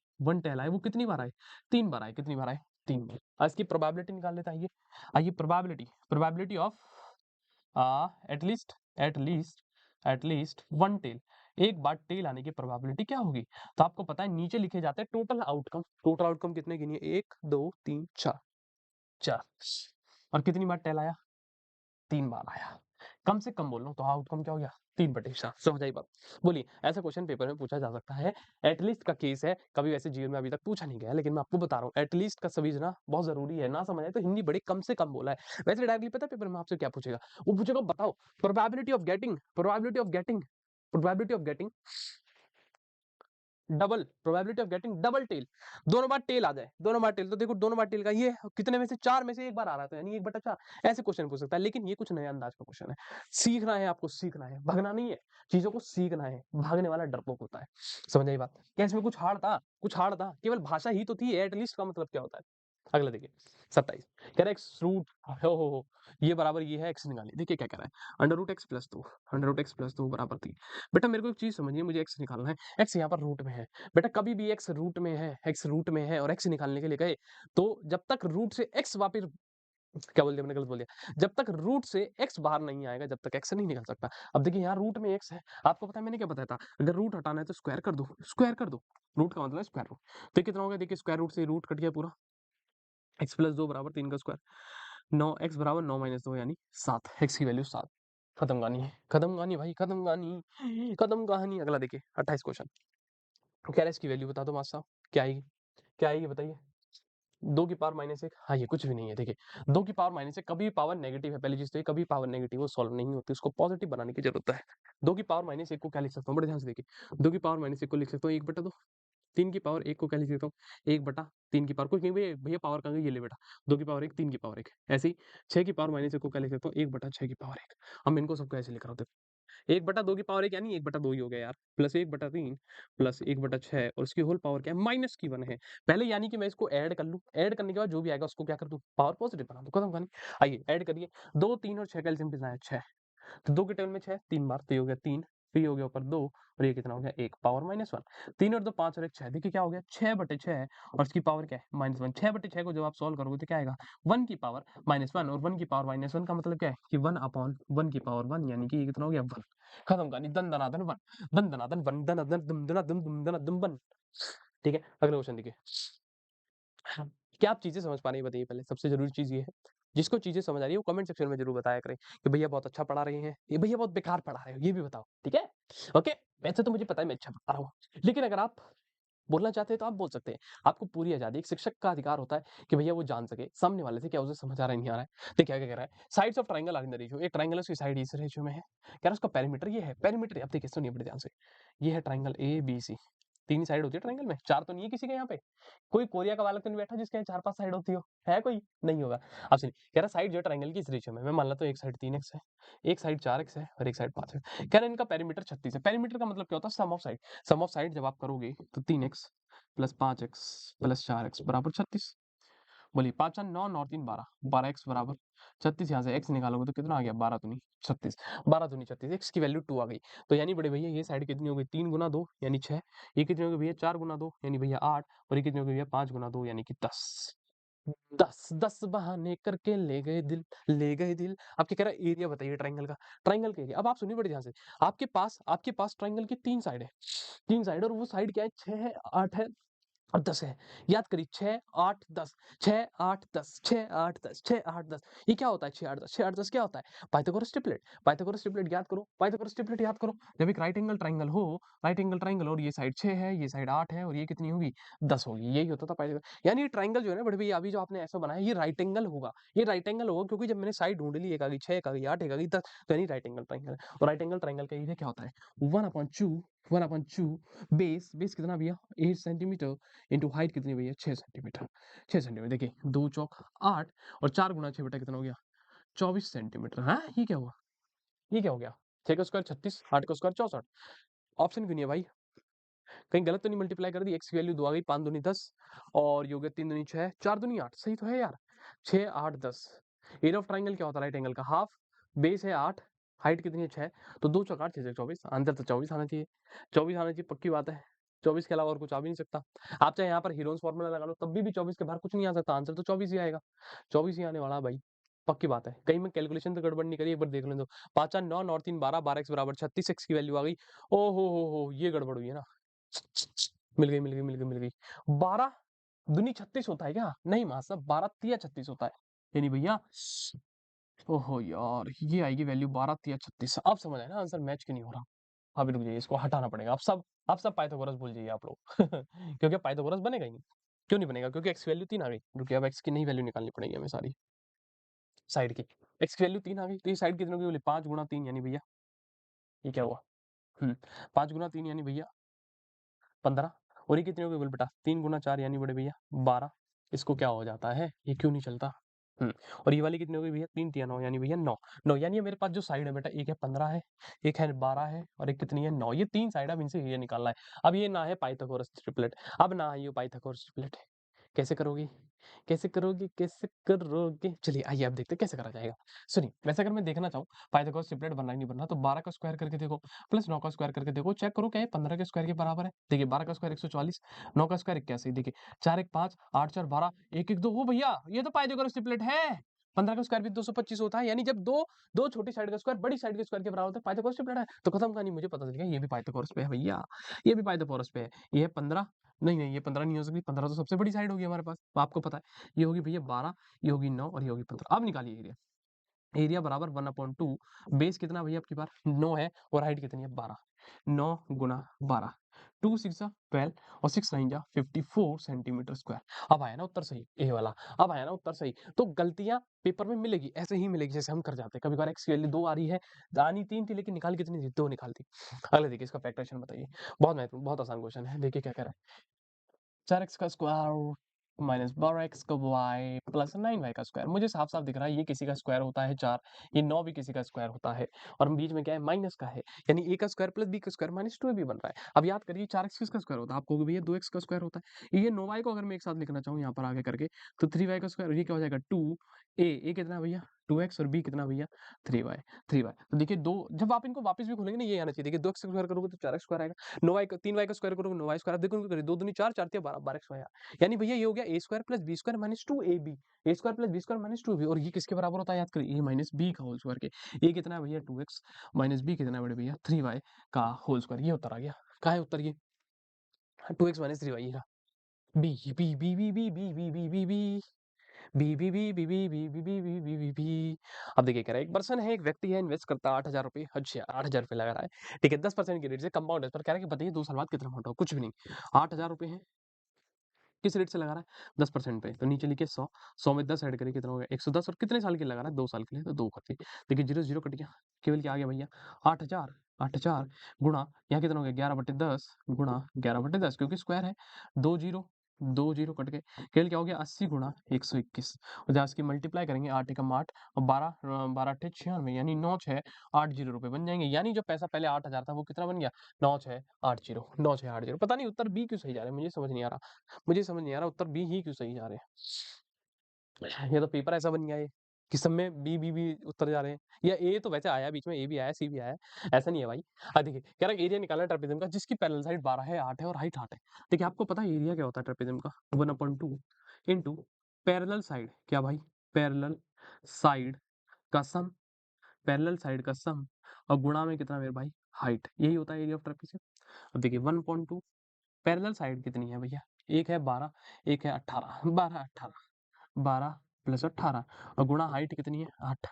वो कितनी बार आए? 3 बार आए। कितनी बार आए? 3 बार। अब इसकी प्रोबेबिलिटी निकाल लेते हैं। आइए आइए, probability of at least at least at least 1 tail, एक बार टेल आने की प्रोबेबिलिटी क्या होगी? तो आपको पता है नीचे लिखे जाते हैं टोटल आउटकम कितने गिनिए? 1 2 3 4, 4। और कितनी बार टेल आया? 3 बार आया। कम से कम बोल रहा हूँ, तो आउटकम क्या हो गया 3/7। समझ आई बात? बोलिए, ऐसा क्वेश्चन पेपर में पूछा जा सकता है। एटलीस्ट का केस है, कभी वैसे जीवन में अभी तक पूछा नहीं गया है, लेकिन मैं आपको बता रहा हूँ एटलीस्ट का सभी ना बहुत ज़रूरी है, ना समझ आए तो हिंदी बड़े कम से कम बोला है। वैसे डायरेक्टली पता है पेपर में आपसे क्या पूछेगा? वो पूछेगा बताओ probability of getting probability of getting double tail, दोनों बार टेल आ जाए, दोनों बार टेल, तो देखो दोनों बार टेल का ये कितने में से 4 में से एक बार आ रहा था, यानी 1/4। ऐसे क्वेश्चन पूछ सकता है, लेकिन ये कुछ नया अंदाज का क्वेश्चन है। सीखना है आपको, सीखना है, भगना नहीं है, चीजों को सीखना है। भागने वाला डरपोक होता है। समझ आई बात? क्या इसमें कुछ हार्ड था? कुछ हार्ड था? केवल भाषा ही तो थी। एटलीस्ट का मतलब क्या होता है? अगला देखिए 27 कह रहा है एक्स रूट हो ये बराबर ये है एक्स निकालिए। देखिए क्या कह रहा है, अंडर रूट एक्स प्लस 2 बराबर 3। बेटा मेरे को एक चीज समझिए, मुझे एक्स निकालना है, एक्स यहाँ पर रूट में है। बेटा कभी भी एक्स रूट में है, एक्स रूट में है और एक्स निकालने के लिए गए, तो जब तक रूट से एक्स वापिस, क्या बोल दिया मैंने, गलत बोल दिया, जब तक रूट से एक्स बाहर नहीं आएगा, जब तक एक्स नहीं निकल सकता। अब देखिए यहाँ रूट में एक्स है, आपको पता है मैंने क्या बताया था, अगर रूट हटाना है तो स्क्वायर कर दो, स्क्वायर कर दो, रूट का मतलब है स्क्वायर रूट। तो कितना हो गया, देखिए स्क्वायर रूट से रूट कट गया पूरा, एक्स प्लस 2 बराबर 3 का स्क्वायर, 9 एक्स बराबर 9 माइनस 2 यानी 7, एक्स की वैल्यू 7। खत्म कहानी है, खत्म कहानी भाई, खत्म कहानी, खत्म कहानी। अगला देखिए 28 क्वेश्चन, कह रहा है इसकी वैल्यू बता दो मास्टर साहब, क्या आएगी, क्या आएगी बताइए। 2 की पावर माइनस 1, हाँ ये कुछ भी नहीं है। देखिए 2 की पावर माइनस 1 कभी पावर नेगेटिव है, पहली चीज तो ये कभी पावर नेगेटिव वो सॉल्व नहीं होती, उसको पॉजिटिव बनाने की जरूरत है। 2 की पावर माइनस 1 को क्या लिख सकता हूँ, बड़े ध्यान से देखिए, 2 की पावर माइनस 1 को लिख सकता हूँ 1/2। 3 की पावर 1 को क्या लिख सकता हूँ, 1/3 की पावर, कोई कहीं भैया भैया पावर कहाँ गई, ये ले बेटा, 2 की पावर 1, 3 की पावर 1, ऐसे ही 6 की पावर माइनस 1 को क्या लिख सकता हूँ, 1/6 की पावर 1। अब मैं इनको सबको ऐसे लिख रहा हूँ, 1/2 की पावर 1 यानी 1/2 ही हो गया यार, प्लस 1/3 प्लस 1/6 और इसकी होल पावर क्या है, माइनस की 1 है। पहले यानी कि मैं इसको ऐड कर लूं, ऐड करने के बाद जो भी आएगा उसको क्या कर दूं, पावर पॉजिटिव बना दूं, खत्म कहानी। आइए ऐड करिए, 2 3 और 6 का एलसीएम कितना है, 6। तो 2 के टेबल में 6 3 बार, तो ये हो गया 3, फिर ये हो गया ऊपर 2 और ये कितना हो गया 1, पावर -1। 3 और 2 5 और 1 6, देखिए क्या हो गया 6/6 और इसकी पावर क्या है -1। 6/6 को जब आप सॉल्व करोगे तो क्या आएगा, 1 की पावर -1, और 1 की पावर -1 का मतलब क्या है कि 1/1 की पावर 1, यानी कि ये कितना हो गया 1। खत्म कहानी, दन दनादन 1, दन दनादन 1, दन दन दम दना दम दम दना दम 1। ठीक है, अगला क्वेश्चन देखिए। हाँ, क्या आप चीजें समझ पा रहे हैं बताइए, पहले सबसे जरूरी चीज ये है, जिसको चीजें समझ आ रही है वो कमेंट सेक्शन में जरूर बताया करें कि भैया बहुत अच्छा पढ़ा रहे हैं, ये भैया बहुत बेकार पढ़ा रहे हो, ये भी बताओ, ठीक है। ओके, वैसे तो मुझे पता है मैं अच्छा पढ़ा रहा हूँ, लेकिन अगर आप बोलना चाहते हैं तो आप बोल सकते हैं। आपको पूरी आजादी, एक शिक्षक का अधिकार होता है कि भैया वो जान सके सामने वाले से क्या उसे समझ आ रहा है नहीं आ रहा है। देखिए क्या कह रहा है, sides of triangle are in the ratio, एक ट्रायंगल उसकी साइड इस रेशियो में है, कह रहा है उसका पेरीमीटर ये है, पेरीमीटर अब देखिए सुनिए बड़े ध्यान से, ये है triangle A B C, 3 side होती है ट्रायंगल में, 4 तो नहीं है किसी के यहाँ पे, कोई कोरिया का बालक तो नहीं बैठा जिसके यहाँ 4-5 साइड होती हो, है कोई? नहीं होगा। अब सुनिए, कह रहा है साइड जो है ट्रायंगल की इस रेशियो में, मैं मान लेता हूँ एक साइड 3x है, एक साइड 4x है और एक साइड 5 है। कह रहा है इनका पेरीमीटर 36 है। पेरीमीटर का मतलब क्या होता है, sum of side, sum of side जब आप करोगे तो 3x plus 5x plus 4x बराबर 36। बोलिए 5 9 9 3 12, 12x बराबर 36, यहाँ से x निकालोगे तो कितना आ गया, 12 दूनी 36, 12 दूनी 36, x की वैल्यू 2 आ गई। तो यानी बड़े भैया ये साइड कितनी हो गई, 3 गुना 2 यानी 6, ये कितनी हो गई भैया 4 गुना 2 यानी भैया 8, और ये कितनी हो गई भैया 5 गुना 2 यानी कि 10। 10 बहाने करके ले गए दिल, ले गए दिल। अब क्या कह रहा है, एरिया बताइए ट्रायंगल का, ट्रायंगल का एरिया। अब आप सुनिए बड़े ध्यान से, आपके पास ट्रायंगल की 3 साइड है, 3 साइड, और वो साइड क्या है, 6 है 8 है और 10 है। याद करिए 6 8 10, 6 8 10, 6 8 10, 6 8 10, ये क्या होता है 6 8 10, 6 8 10 क्या होता है, पाइथागोरस ट्रिपलेट। पाइथागोरस ट्रिपलेट याद करो, पाइथागोरस ट्रिपलेट याद करो। जब एक राइट एंगल ट्रायंगल हो, राइट एंगल ट्रायंगल, और ये साइड 6 है, ये साइड 8 है और ये कितनी होगी 10 होगी, यही होता था पाइथागोरस। यानी ये ट्रायंगल जो है ना बड़े भैया, अभी जो आपने ऐसा बनाया ये राइट एंगल होगा, ये राइट एंगल होगा, क्योंकि जब मैंने साइड ढूंढ ली, एक आ गई 6, एक आ गई 8, एक आ गई 10, तो यानी राइट एंगल ट्रायंगल है। और राइट एंगल ट्रायंगल का एरिया क्या होता है, 1/2 बेस कितना भैया 8 सेंटीमीटर इंटू हाइट कितनी भैया 6 सेंटीमीटर, 6 सेंटीमीटर। देखिए 2 चौक 8 और 4 गुना 6 बेटा कितना हो गया 24 सेंटीमीटर। हाँ ये क्या हुआ, ये क्या हो गया, 6 का स्क्वायर 36, 8 का स्क्वायर 64। ऑप्शन क्यों नहीं है भाई, कहीं गलत तो नहीं मल्टीप्लाई कर दी, एक्स की वैल्यू 2 आ गई, 5 दूनी 10 और ये हो गया 3 दूनी 6, 4 दूनी 8, सही तो है यार, 6 8 10। एरिया ऑफ ट्रायंगल क्या होता है, राइट एंगल का हाफ, बेस है 8, हाइट कितनी है 6, तो 2 चौक 8 6 6 24, आंसर तो 24 आना चाहिए, 24 आना चाहिए, पक्की बात है। 24 के अलावा और कुछ आ भी नहीं सकता। आप चाहे यहाँ पर हीरोन्स फार्मूला लगा लो तब भी 24 के बाहर कुछ नहीं आ सकता, आंसर तो 24 ही आएगा, 24 ही आने वाला है भाई, पक्की बात है। कहीं मैं कैलकुलेशन तो गड़बड़ नहीं करी, एक बार देख लें तो 5 9 9 3 12, 12 x बराबर 36, x की वैल्यू आ गई। ओ हो ये गड़बड़ हुई है ना, मिल गई 12 दूनी 36 होता है क्या, नहीं मां साहब 12 तिया 36 होता है, यानी भैया ओहो यार! ये आएगी वैल्यू 12 तिया 36। अब समझ आया ना आंसर मैच क्यों नहीं हो रहा। अभी रुक जाइए, इसको हटाना पड़ेगा। अब सब पाइथागोरस भूल जाइए आप लोग क्योंकि अब पाइथागोरस बनेगा ही नहीं। क्यों नहीं बनेगा? क्योंकि x की वैल्यू 3 आ गई। रुकिए, अब x की नई वैल्यू निकालनी पड़ेगी हमें सारी, साइड की। x की वैल्यू 3 आ गई, तो ये साइड कितने की बोली? 5 गुणा 3 यानी भैया ये क्या हुआ? 5 गुणा 3 यानी भैया 15। और ये कितने हो गए बोल बेटा? 3 गुणा 4 यानी बड़े भैया 12। इसको क्या हो जाता है? ये क्यों नहीं चलता? और ये वाली कितनी हो गई भैया? 3 तिया 9 यानी भैया 9। 9 यानी ये मेरे पास जो साइड है बेटा, एक है 15 है, एक है 12 है और एक कितनी है? 9। ये 3 साइड, अब इनसे ये निकालना है। अब ये ना है पाइथागोरस ट्रिपलेट, अब ना है ये पाइथागोरस ट्रिपलेट। कैसे करोगी? कैसे करोगी? कैसे करोगे? चलिए आइए अब देखते हैं कैसे करा जाएगा। सुनिए, वैसे अगर मैं देखना चाहूँ पाइथागोरस ट्रिपलेट बनना ही नहीं बनना, तो 12 का स्क्वायर करके देखो, प्लस 9 का स्क्वायर करके देखो, चेक करो क्या ये 15 के स्क्वायर के बराबर है। देखिए 12 का स्क्वायर 144, 9 का स्क्वायर 81। देखिए 4 1 5, 8 4 12, 1 1 2 हो भैया, ये तो पाइथागोरस ट्रिपलेट है। 15 का स्क्वायर भी 225 होता है, यानी जब दो छोटी साइड का स्क्वायर बड़ी साइड के स्क्वायर के बराबर होता है, पाइथागोरस ट्रिपलेट है। तो खत्म कहानी, मुझे पता चल गया ये भी पाइथागोरस पे है भैया, ये भी पाइथागोरस पे है। ये है 15, नहीं ये 15 नहीं हो सकती, 15 तो सबसे बड़ी साइड होगी हमारे पास, तो आपको पता है। ये होगी भैया 12, ये होगी 9 और ये होगी 15। अब निकालिए एरिया। एरिया बराबर 1/2, बेस कितना भैया आपकी बार 9 है और हाइट कितनी है 12। 9 गुना 12, 2 6 12 और 6 9 54 सेंटीमीटर स्क्वायर। अब आया ना उत्तर सही, ए वाला। अब आया ना उत्तर सही। तो गलतियां पेपर में मिलेगी, ऐसे ही मिलेगी जैसे हम कर जाते हैं। कभी बार एक्स की वैल्यू 2 आ रही है, आनी 3 थी लेकिन निकाल कितनी थी? 2 निकाल दी। अगले देखिए इसका फैक्टराइजेशन बताइए। बहुत महत्वपूर्ण, बहुत आसान क्वेश्चन है। देखिए क्या कह रहा है। 4x का स्क्वायर माइनस 12x का वाई प्लस 9y का स्क्वायर। मुझे साफ साफ दिख रहा है ये किसी का स्क्वायर होता है 4, ये 9 भी किसी का स्क्वायर होता है और बीच में क्या है? माइनस का है, यानी a का स्क्वायर प्लस b का स्क्वायर माइनस 2 भी बन रहा है। अब याद करिए 4x किसका स्क्वायर होता है? आप कहोगे भैया 2x का स्क्वायर होता है। ये 9y को अगर मैं एक साथ लिखना चाहूँ यहाँ पर आगे करके, तो 3y का स्क्वायर, ये क्या हो जाएगा? 2a कितना भैया 2x और b कितना भैया 3y। तो देखिए दो, जब आप इनको वापस भी खोलेंगे ना ये आना चाहिए। देखिए 2x का स्क्वायर करोगे तो 4x स्क्वायर आएगा, 9y का 3y का स्क्वायर करोगे 9y स्क्वायर। देखो 2 दूनी 4, 4 तिया 12, 12x स्क्वायर। यानी भैया ये हो गया a square plus b square minus 2ab, a square plus b square minus 2b। और ये किसके बराबर होता है? याद करिए a माइनस b का होल स्क्वायर के। a कितना है भैया 2x माइनस b कितना है बड़े भैया 3y का होल स्क्वायर। ये उत्तर आ गया। कहाँ है उत्तर? ये 2x माइनस 3y का b b b b b b b b b b B B B B B B B B B B B B. अब देखिए कह रहा है एक पर्सन है, एक व्यक्ति है, इन्वेस्ट करता है 8,000 रुपए। अच्छा 8,000 रुपए लगा रहा है, ठीक है 10% की रेट से कंपाउंड है पर कह रहा है कि बताइए 2 साल बाद कितना अमाउंट होगा? कुछ भी नहीं, 8,000 रुपए है, किस रेट से लगा रहा है? 10% पे। तो नीचे लिखिए 100, 100 में 10 ऐड करिए कितना हो गया? 110। और कितने साल के लगा रहा है? 2 साल के लिए, तो 2 कर दिए। देखिए 0 0 कट गया, केवल क्या आ गया भैया 8,000। 8,000 गुणा यहाँ कितना हो गया 11/10 गुणा 11/10, क्योंकि स्क्वायर है। 2 जीरो, 2 जीरो कट गए, केवल क्या हो गया 80 गुणा 121। और जहाँ इसकी मल्टीप्लाई करेंगे 8 एकम 8 और 12 12 अट्ठे 96, यानी 9 6 80 रुपए बन जाएंगे। यानी जो पैसा पहले 8,000 था वो कितना बन गया 9680। 9680। पता नहीं उत्तर बी क्यों सही जा रहा है, मुझे समझ नहीं आ रहा। मुझे समझ नहीं आ रहा उत्तर बी ही क्यों सही जा रहे हैं। ये तो पेपर ऐसा बन गया है कि सब में बी उत्तर जा रहे हैं। या ए तो वैसे आया बीच में, ए भी आया सी भी आया, ऐसा नहीं है भाई। देखिए कह रहा है एरिया निकालना ट्रेपेजियम का जिसकी पैरेलल साइड 12 है 8 है और हाइट 8 है। देखिए आपको पता है एरिया क्या होता है ट्रेपेजियम का? 1/2 इंटू पैरेलल साइड, क्या भाई पैरेलल साइड का सम, पैरेलल साइड का सम और गुणा में कितना मेरे भाई हाइट। यही होता है एरिया ऑफ ट्रेपेजियम। अब देखिए 1/2 पैरेलल साइड कितनी है भैया? एक है 12, एक है 18, 12 18, 12 प्लस 18 और गुणा हाइट कितनी है 8।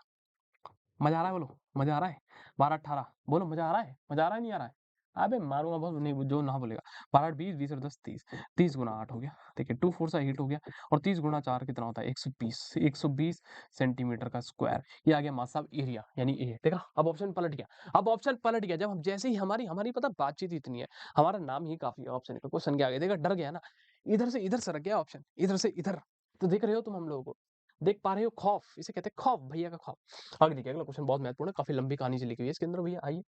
मजा आ रहा है? बोलो मजा आ रहा है? 12 18 बोलो मजा आ रहा है? मजा आ रहा है नहीं आ रहा है? अबे मारूंगा बहुत, नहीं जो ना बोलेगा। 12 8 20, 20 और 10 30, 30 गुना 8 हो गया। देखिए 2 4 सा हीट हो गया और 30 गुना 4 कितना होता है 120, 120 सेंटीमीटर का स्क्वायर। ये आ गया मास साहब एरिया यानी ए। देखा अब ऑप्शन पलट गया, अब ऑप्शन पलट गया। जब हम जैसे ही हमारी हमारी पता बातचीत इतनी है, हमारा नाम ही काफी है ऑप्शन का, क्वेश्चन के आगे देखा डर गया ना, इधर से इधर सरक गया ऑप्शन, इधर से इधर। तो देख रहे हो तुम हम लोगों को, देख पा रहे हो खौफ, इसे कहते हैं खौफ, भैया का खौफ। आगे देखिए अगला क्वेश्चन बहुत महत्वपूर्ण है, काफी लंबी कहानी से लिखी हुई है इसके अंदर भैया। आइए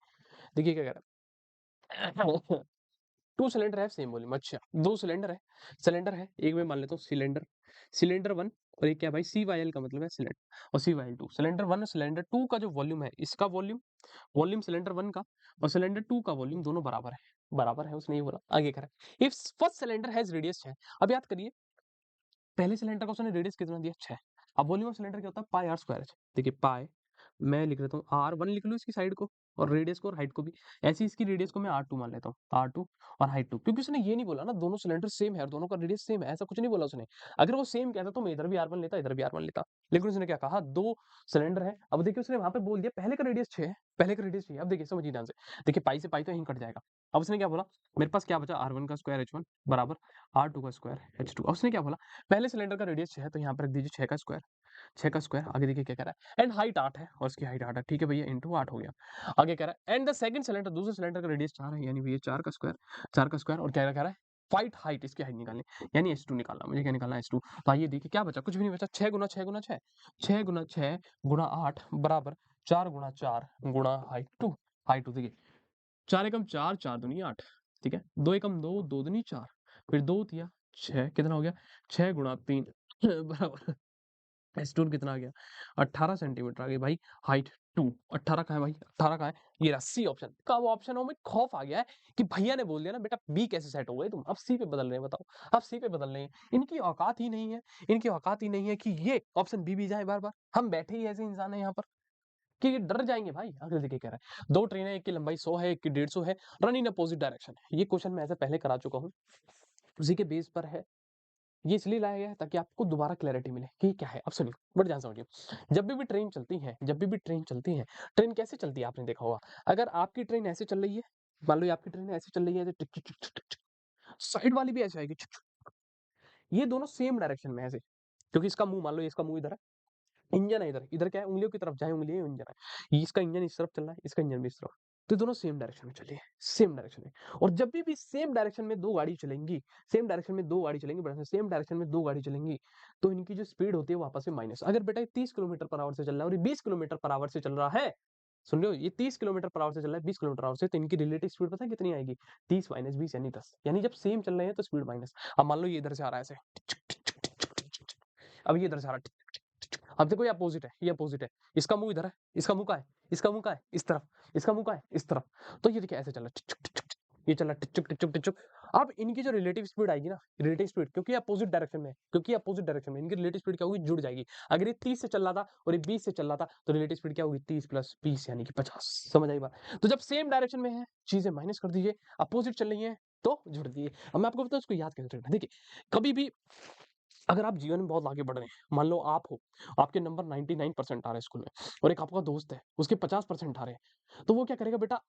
देखिए क्या कह रहा है। 2 सिलेंडर है सेम वॉल्यूम। अच्छा 2 सिलेंडर है, सिलेंडर है एक में मान लेता हूँ सिलेंडर, सिलेंडर 1 और एक क्या है भाई CYL का मतलब है सिलेंडर और CYL 2। सिलेंडर 1 और सिलेंडर 2 का जो वॉल्यूम है, इसका वॉल्यूम, वॉल्यूम सिलेंडर 1 का और सिलेंडर 2 का वॉल्यूम दोनों बराबर है। बराबर है उसने ये बोला। आगे कह रहा है if first cylinder has radius 6। अब याद करिए पहले सिलेंडर का उसने रेडियस कितना दिया 6। अब वॉल्यूम ऑफ सिलेंडर क्या होता है पाई आर स्क्वायर। देखिए पाई मैं लिख लेता हूँ R1 लिख लूँ इसकी साइड को और रेडियस को और हाइट को भी। ऐसे ही इसकी रेडियस को मैं R2 मान लेता हूँ, R2 और हाइट 2, क्योंकि उसने ये नहीं बोला ना दोनों सिलेंडर सेम है और दोनों का रेडियस सेम है, ऐसा कुछ नहीं बोला उसने। अगर वो सेम कहता तो मैं इधर भी R1 लेता, इधर भी R1 लेता। लेकिन उसने क्या कहा, 2 सिलेंडर है। अब देखिए उसने वहाँ पे बोल दिया पहले का रेडियस 6 है, पहले का रेडियस 6 है। अब देखिए समझिए ध्यान से। देखिए पाई से पाई तो यहीं कट जाएगा। अब उसने क्या बोला, मेरे पास क्या बचा, R1 का स्क्वायर H1 बराबर R2 का स्क्वायर H2। अब उसने क्या बोला, पहले सिलेंडर का रेडियस 6 है तो यहाँ पर रख दीजिए 6 का स्क्वायर, 6 का स्क्वायर। आगे देखिए क्या कह रहा है, एंड हाइट 8 है और इसकी हाइट 8 है, ठीक है भैया, इंटू 8 हो गया। आगे कह रहा है एंड द सेकंड सिलेंडर, दूसरे सिलेंडर का रेडियस 4 है, यानी भैया 4 का स्क्वायर, 4 का स्क्वायर। और क्या कह रहा है, फाइट हाइट, इसकी हाइट निकालनी, यानी H2 निकालना। मुझे क्या निकालना है, H2। तो आइए देखिए क्या बचा, कुछ भी नहीं बचा। 6 गुना 6 गुना 6, 6 गुना 6 गुना 8 बराबर 4 गुना 4 गुणा हाइट 2। हाइट 2 देखिए 4 एकम 4, 4 दूनी 8, ठीक है, 2 एकम 2, 2 दूनी 4, फिर 2 तिया 6, कितना हो गया, 6 गुणा 3 बराबर एस्टोन कितना आ गया, 18 सेंटीमीटर आ गई भाई हाइट 2। 18 कहाँ है भाई, 18 कहाँ है, ये रहा सी ऑप्शन। कब ऑप्शन में खौफ आ गया है कि भैया ने बोल दिया ना बेटा बी कैसे सेट हो गए तुम, अब सी पे बदल रहे हैं, बताओ अब सी पे बदल रहे हैं। इनकी औकात ही नहीं है, इनकी औकात ही नहीं है कि ये ऑप्शन बी भी जाए बार बार। हम बैठे ही ऐसे इंसान है यहाँ पर कि ये डर जाएंगे भाई। अगले देखिए कह रहा है, दो ट्रेन है, एक की लंबाई 100 है, एक की 150 है, रन इन अपोजिट डायरेक्शन है। ये क्वेश्चन मैं ऐसे पहले करा चुका हूँ, उसी के बेस पर है। ये इसलिए लाया गया है ताकि आपको दोबारा क्लैरिटी मिले कि ये क्या है। अब सुनिए, बड़े ध्यान से समझिए। जब भी ट्रेन चलती है, जब भी ट्रेन चलती है, ट्रेन कैसे चलती है आपने देखा होगा। अगर आपकी ट्रेन ऐसे चल रही है, मान लो ये आपकी ट्रेन ऐसे चल रही है, टिक टिक टिक टिक टिक, साइड वाली भी ऐसे आएगी, ये दोनों सेम डायरेक्शन में ऐसे, क्योंकि इसका मुंह, मान लो इसका मुंह इधर है, इंजन है इधर, इधर क्या है, उंगलियों की तरफ जाए उंगली इंजन है, इसका इंजन इस तरफ चल रहा है, इसका इंजन भी इस तरफ। तो दोनों सेम डायरेक्शन में चलिए, सेम डायरेक्शन में। और जब भी सेम डायरेक्शन में दो गाड़ी चलेंगी, सेम डायरेक्शन में दो गाड़ी चलेंगी, बड़ा सेम डायरेक्शन में दो गाड़ी चलेंगी, तो इनकी जो स्पीड होती है वो आपस में माइनस। अगर बेटा 30 किलोमीटर पर आवर से चल रहा है और ये 20 किलोमीटर पर आवर से चल रहा है, सुन रहे हो, ये 30 किलोमीटर पर आवर से चल रहा है 20 किलोमीटर आवर से, तो इनकी रिलेटिव स्पीड पता है कितनी आएगी, 30 माइनस 20 यानी 10। यानी जब सेम चल रहे हैं तो स्पीड माइनस। अब मान लो ये इधर से आ रहा है ऐसे, अब ये इधर से आ रहा है, अब देखो ये अपोजिट है, ये अपोजिट है, इसका मुंह इधर है, इसका मुंह का है, इसका मुंह का है इस तरफ, इसका मुंह का है इस तरफ। तो ये देखिए ऐसे चल रहा है, टिक टिक टिक, ये चल रहा है टिक टिक टिक टिक टिक। अब इनकी जो रिलेटिव स्पीड आएगी ना, रिलेटिव स्पीड, क्योंकि अपोजिट डायरेक्शन में, क्योंकि अपोजिट डायरेक्शन में इनकी रिलेटिव स्पीड क्या होगी, जुड़ जाएगी। अगर ये 30 से चल रहा था और ये 20 से चल रहा था तो रिलेटिव स्पीड क्या होगी, 30 प्लस 20 यानी कि 50। समझ आई बात। तो जब सेम डायरेक्शन में है, चीजें माइनस कर दीजिए, अपोजिट चल रही है तो जुड़ दिए। अब मैं आपको बताऊं इसको याद कैसे रखना। देखिए कभी भी अगर आप जीवन में बहुत आगे बढ़ रहे हैं, मान लो आप हो, आपके नंबर 99% आ रहे हैं स्कूल में, और एक आपका दोस्त है उसके 50% आ रहे हैं, तो वो क्या करेगा बेटा,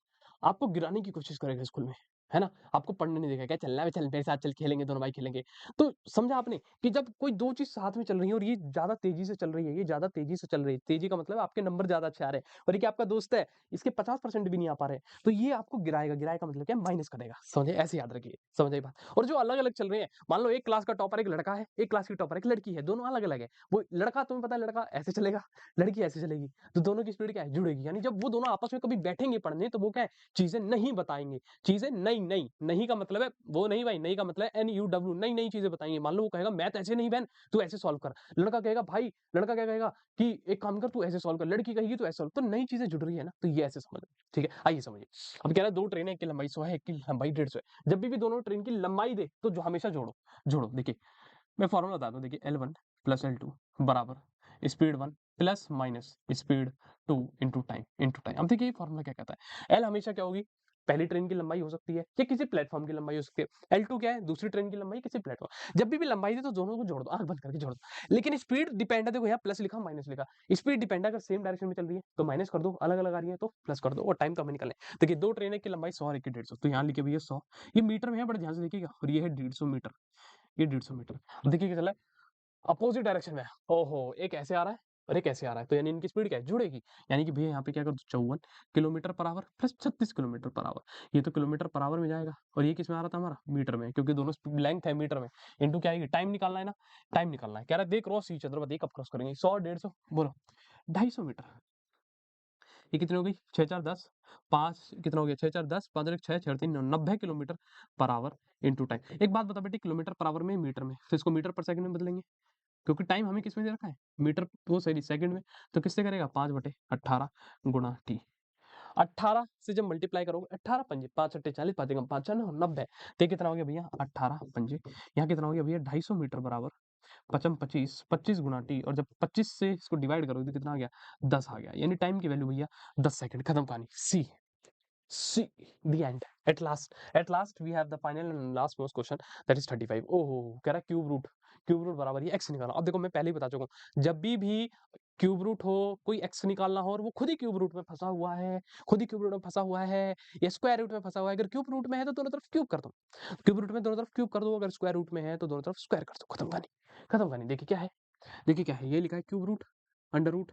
आपको गिराने की कोशिश करेगा स्कूल में, है ना, आपको पढ़ने नहीं देगा, क्या चलना है, चल मेरे साथ चल, खेलेंगे दोनों भाई खेलेंगे। तो समझा आपने कि जब कोई दो चीज साथ में चल रही है और ये ज्यादा तेजी से चल रही है, ये ज्यादा तेजी से चल रही है, तेजी का मतलब आपके नंबर ज्यादा अच्छे आ रहे हैं, और ये आपका दोस्त है, इसके 50% भी नहीं आ पा रहे, तो ये आपको गिराएगा। गिराएगा का मतलब क्या, माइनस करेगा। समझे, ऐसे याद रखिए, समझ आई बात। और जो अलग अलग चल रहे हैं, मान लो एक क्लास का टॉपर एक लड़का है, एक क्लास की टॉपर एक लड़की है, दोनों अलग अलग है। वो लड़का, तुम्हें पता है लड़का ऐसे चलेगा, लड़की ऐसे चलेगी, तो दोनों की स्पीड क्या है, जुड़ेगी। यानी जब वो दोनों आपस में कभी बैठेंगे पढ़ने तो वो क्या है, चीजें नहीं बताएंगे, चीजें नई नई, नहीं का मतलब है वो नहीं भाई, नहीं का मतलब है NUW, नई नई चीजें बताएंगे। मान लो वो कहेगा मैथ ऐसे नहीं बहन, तू ऐसे सॉल्व कर, लड़का कहेगा भाई, लड़का क्या कहेगा कि एक काम कर तू ऐसे सॉल्व कर, लड़की कहेगी तू ऐसे सॉल्व। तो नई चीजें जुड़ रही है ना, तो ये ऐसे समझ, ठीक है। आइए समझिए। अब कह रहा है दो ट्रेन है, एक की लंबाई 100 है, एक की लंबाई 150 है। जब भी दोनों ट्रेन की लंबाई दे तो जो हमेशा जोड़ो, जोड़ो। देखिए मैं फॉर्मूला बता दूं, देखिए L1 प्लस L2 बराबर speed 1 plus minus speed 2 into time, into time. अब देखिए ये फॉर्मूला क्या कहता है, L हमेशा क्या होगी, पहली ट्रेन की लंबाई हो सकती है या किसी प्लेटफॉर्म की लंबाई हो सकती है। L2 क्या है, दूसरी ट्रेन की लंबाई किसी प्लेटफॉर्म। जब भी लंबाई दे तो दोनों को जोड़ दो, आंख बंद करके जोड़ दो। लेकिन स्पीड डिपेंड है, देखो यहाँ प्लस लिखा माइनस लिखा, स्पीड डिपेंड है, अगर सेम डायरेक्शन में चल रही है तो माइनस कर दो, अलग अलग आ रही है तो प्लस कर दो, और टाइम कम निकले। देखिए दो ट्रेन की लंबाई 100 और एक की 150, तो यहाँ लिखे भैया 100, ये मीटर में है, बड़े ध्यान से देखिएगा, और ये है 150 मीटर, ये 150 मीटर। अब देखिए क्या चला है, अपोजिट डायरेक्शन में, ओहो एक ऐसे आ रहा है और एक ऐसे आ रहा है, तो यानी इनकी स्पीड क्या है, जुड़ेगी। यानी कि भैया यहाँ पे क्या कर दो, 54 kilometre per hour plus 36 kilometre per hour. ये तो किलोमीटर पर आवर में जाएगा, और ये किस में आ रहा था हमारा, मीटर में, क्योंकि दोनों लेंथ है मीटर में। इंटू क्या आएगी, टाइम निकालना है ना, टाइम निकालना है। कह रहा है देख क्रॉस ईच अदर, देख कब क्रॉस करेंगे, 100 150 बोलो, 250 मीटर। ये कितनी हो गई, 6 4 10, 5 कितना हो गया, 6 4 10, 5 6 6 3 90 kilometre per hour into time. एक बात बता बेटे, किलोमीटर पर आवर में मीटर में, तो इसको मीटर पर सेकंड में बदलेंगे, क्योंकि टाइम हमें किस में दे रखा है, मीटर, वो सही सेकंड में। तो किससे करेगा, 5/18 गुणा टी। 18 से जब मल्टीप्लाई करोगे, 18 पंजे 5 अट्ठे 40, 5 एकम 5 9 90, तो कितना हो गया भैया, 18 पंजे, यहाँ कितना हो गया भैया, 250 मीटर बराबर पचम 25, 25 गुणा टी, और जब 25 से इसको डिवाइड करोगे तो कितना आ गया? 10 आ गया। यानी टाइम की वैल्यू भैया 10 सेकंड। खत्म कहानी। See the end. At last we have the final and last most question, that is 35। ओहो, कह रहा है क्यूब रूट बराबर ये एक्स निकालना। अब देखो मैं पहले ही बता चुका हूँ, जब भी क्यूब रूट हो, कोई एक्स निकालना हो और वो खुद ही क्यूब रूट में फंसा हुआ है, खुद ही क्यूब रूट में फंसा हुआ है या स्क्वायर रूट में फंसा हुआ है, अगर क्यूब रूट में है तो दोनों तरफ क्यूब कर दो, क्यूब रूट में दोनों तरफ क्यूब कर दो, अगर स्क्वायर रूट में है तो दोनों तरफ स्क्वायर कर दो। खत्म कहानी। खत्म कहानी। देखिए क्या है, देखिए क्या है, ये लिखा है क्यूब रूट अंडर रूट।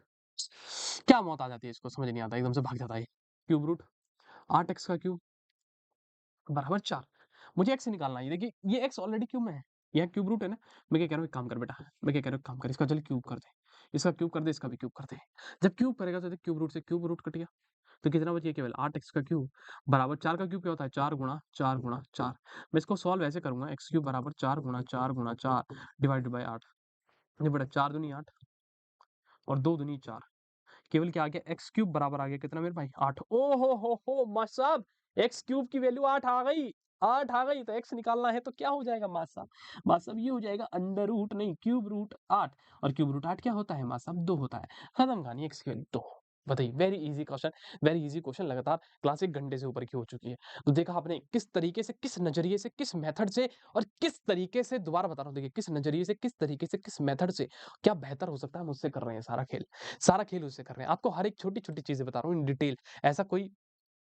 क्या मौत आ जाती है, इसको समझ नहीं आता, एकदम से भाग जाता है। क्यूब रूट 8x का क्यूब बराबर 4। मुझे x निकालना है। देखिए ये x ऑलरेडी क्यूब में है, यह क्यूब रूट है ना। मैं क्या कह रहा हूँ, एक काम कर बेटा, मैं क्या कह रहा हूँ, एक काम कर, इसका चल क्यूब कर दे, इसका क्यूब कर दे, इसका भी क्यूब कर दे। जब क्यूब करेगा तो क्यूब रूट से क्यूब रूट कट गया, तो कितना बचिए केवल 8x का क्यूब बराबर 4 का क्यूब क्या होता है, 4 गुणा 4 गुणा 4। मैं इसको सॉल्व ऐसे करूंगा, एक्स क्यूब बराबर 4 गुणा 4 गुणा 4 डिवाइडेड बाई 8। ये बेटा 4 दूनी 8 और 2 दूनी 4, केवल क्या आ गया, एक्स क्यूब बराबर आ गया कितना मेरे भाई, 8। ओ हो मास्टर साहब, एक्स क्यूब की वैल्यू 8 आ गई, 8 आ गई, तो एक्स निकालना है तो क्या हो जाएगा मास्टर साहब, मास्टर साहब ये हो जाएगा अंडर रूट नहीं क्यूब रूट 8, और क्यूब रूट 8 क्या होता है मास्टर साहब, 2 होता है। खत्म कहानी, एक्स की वैल्यू 2। बताइए, very easy question, very easy question, लगातार क्लास 1 घंटे से ऊपर की हो चुकी है। तो देखा आपने किस तरीके से, किस नजरिए से, किस मेथड से, और किस तरीके से, दोबारा बता रहा हूँ, देखिए किस नजरिए से, किस तरीके से, किस मेथड से क्या बेहतर हो सकता है, हम उससे कर रहे हैं सारा खेल, सारा खेल उससे कर रहे हैं। आपको हर एक छोटी-छोटी चीज़ें बता रहा हूँ इन डिटेल। ऐसा कोई,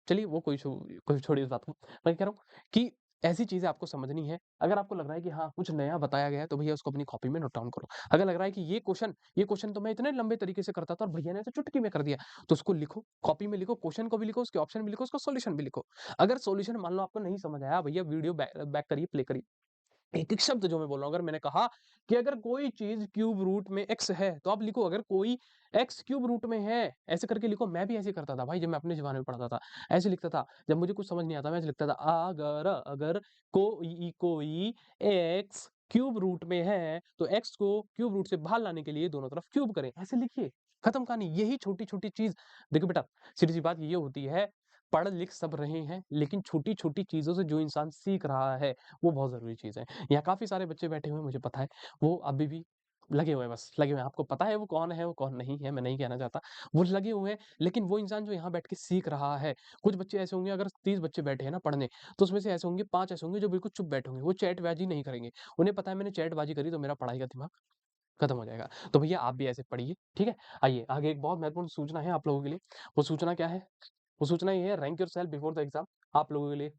चलिए वो कोई छोड़िए उस बात को। मैं कह रहा हूँ कि ऐसी चीज़ें आपको समझनी है। अगर आपको लग रहा है कि हाँ, कुछ नया बताया गया है, तो भैया उसको अपनी कॉपी में नोट डाउन करो। अगर लग रहा है कि ये क्वेश्चन तो मैं इतने लंबे तरीके से करता था और भैया ने तो चुटकी में कर दिया, तो उसको लिखो, कॉपी में लिखो, क्वेश्चन को भी लिखो, उसके ऑप्शन भी लिखो, उसका सॉल्यूशन भी लिखो। अगर सॉल्यूशन मान लो आपको नहीं समझ आया, भैया वीडियो बैक करिए, प्ले करिए। एक-एक शब्द जो मैं बोल रहा हूँ, अगर मैंने कहा कि अगर कोई चीज़ क्यूब रूट में x है, तो आप लिखो, अगर कोई x क्यूब रूट में है, ऐसे करके लिखो। मैं भी ऐसे करता था भाई, जब मैं अपने ज़माने में पढ़ता था, ऐसे लिखता था। जब मुझे कुछ समझ नहीं आता, मैं ऐसे लिखता था, अगर कोई x क्यूब रूट में है, तो x को क्यूब रूट से बाहर लाने के लिए दोनों तरफ क्यूब करें। ऐसे लिखिए, खत्म कहानी। यही छोटी-छोटी चीज़, देखो बेटा, सीधी-सी बात ये होती है, पढ़ लिख सब रहे हैं, लेकिन छोटी-छोटी चीज़ों से जो इंसान सीख रहा है, वो बहुत ज़रूरी चीज़ है। यहाँ काफ़ी सारे बच्चे बैठे हुए हैं, मुझे पता है, वो अभी भी लगे हुए हैं, बस लगे हुए हैं। आपको पता है वो कौन नहीं है, मैं नहीं कहना चाहता। वो लगे हुए हैं, लेकिन वो इंसान जो यहाँ बैठ के सीख रहा है, कुछ बच्चे ऐसे होंगे, अगर 30 बच्चे बैठे हैं ना पढ़ने, तो उसमें से ऐसे होंगे 5 ऐसे होंगे जो बिल्कुल चुप बैठे होंगे, वो चैटबाज़ी नहीं करेंगे। उन्हें पता है मैंने चैटबाज़ी करी तो मेरा पढ़ाई का दिमाग खत्म हो जाएगा। तो भैया आप भी ऐसे पढ़िए, ठीक है? आइए आगे एक बहुत महत्वपूर्ण सूचना है आप लोगों के लिए। वो सूचना क्या है? वो सूचना ये है, rank yourself before the exam. आप लोगों के लिए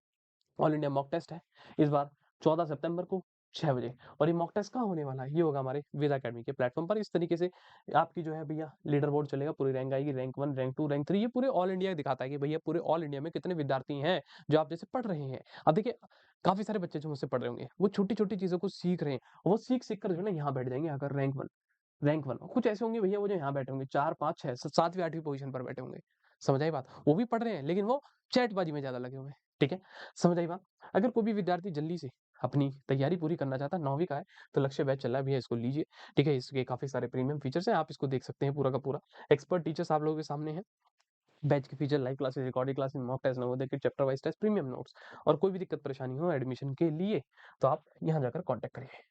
ऑल इंडिया मॉक टेस्ट है, इस बार 14 सितंबर को 6 बजे। और ये मॉक टेस्ट कहाँ होने वाला है? ये होगा हमारे वेद अकेडमी के प्लेटफ़ॉर्म पर। इस तरीके से आपकी जो है भैया लीडर बोर्ड चलेगा, पूरी रैंक आएगी, रैंक 1, रैंक 2, रैंक 3, ये पूरे ऑल इंडिया दिखाता है कि भैया पूरे ऑल इंडिया में कितने विद्यार्थी हैं, जो आप जैसे पढ़ रहे हैं। अब देखिए, काफ़ी सारे बच्चे जो मुझसे पढ़ रहे होंगे, वो छोटी-छोटी चीज़ों को सीख रहे हैं। वो सीख-सीख कर जो है ना यहाँ बैठ जाएँगे आकर रैंक 1। कुछ ऐसे होंगे भैया, वो जो यहाँ बैठे होंगे 4, 5, 6, 7वीं 8वीं पोज़ीशन पर बैठे होंगे। समझ आई बात? वो भी पढ़ रहे हैं, लेकिन वो चैटबाज़ी में ज़्यादा लगे हुए हैं। ठीक है? समझ आई बात? अगर कोई भी विद्यार्थी जल्दी से अपनी तैयारी पूरी करना चाहता है, 9वीं का है, तो लक्ष्य बैच चल रहा है भैया, इसको लीजिए। ठीक है? इसके काफ़ी सारे प्रीमियम फीचर्स हैं, आप इसको देख सकते हैं पूरा का पूरा। एक्सपर्ट टीचर्स आप लोगों के सामने हैं। बैच के feature, live classes, recorded classes, mock test, Navodaya के chapter wise test, premium notes, और कोई भी दिक्कत परेशानी हो एडमिशन के लिए, तो आप यहाँ जाकर कॉन्टैक्ट करिए।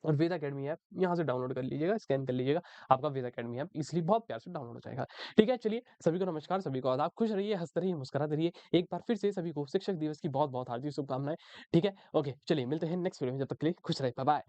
और वेद अकेडमी ऐप यहाँ से डाउनलोड कर लीजिएगा, स्कैन कर लीजिएगा, आपका वेद अकेडमी ऐप इसलिए बहुत प्यार से डाउनलोड हो जाएगा। ठीक है? चलिए, सभी को नमस्कार, सभी को आदाब, खुश रहिए, हँसते रहिए, मुस्कुराते रहिए। एक बार फिर से सभी को शिक्षक दिवस की बहुत-बहुत हार्दिक शुभकामनाएँ। ठीक है? ओके, चलिए मिलते हैं नेक्स्ट वीडियो में, जब तक के लिए खुश रहिए, बाय-बाय।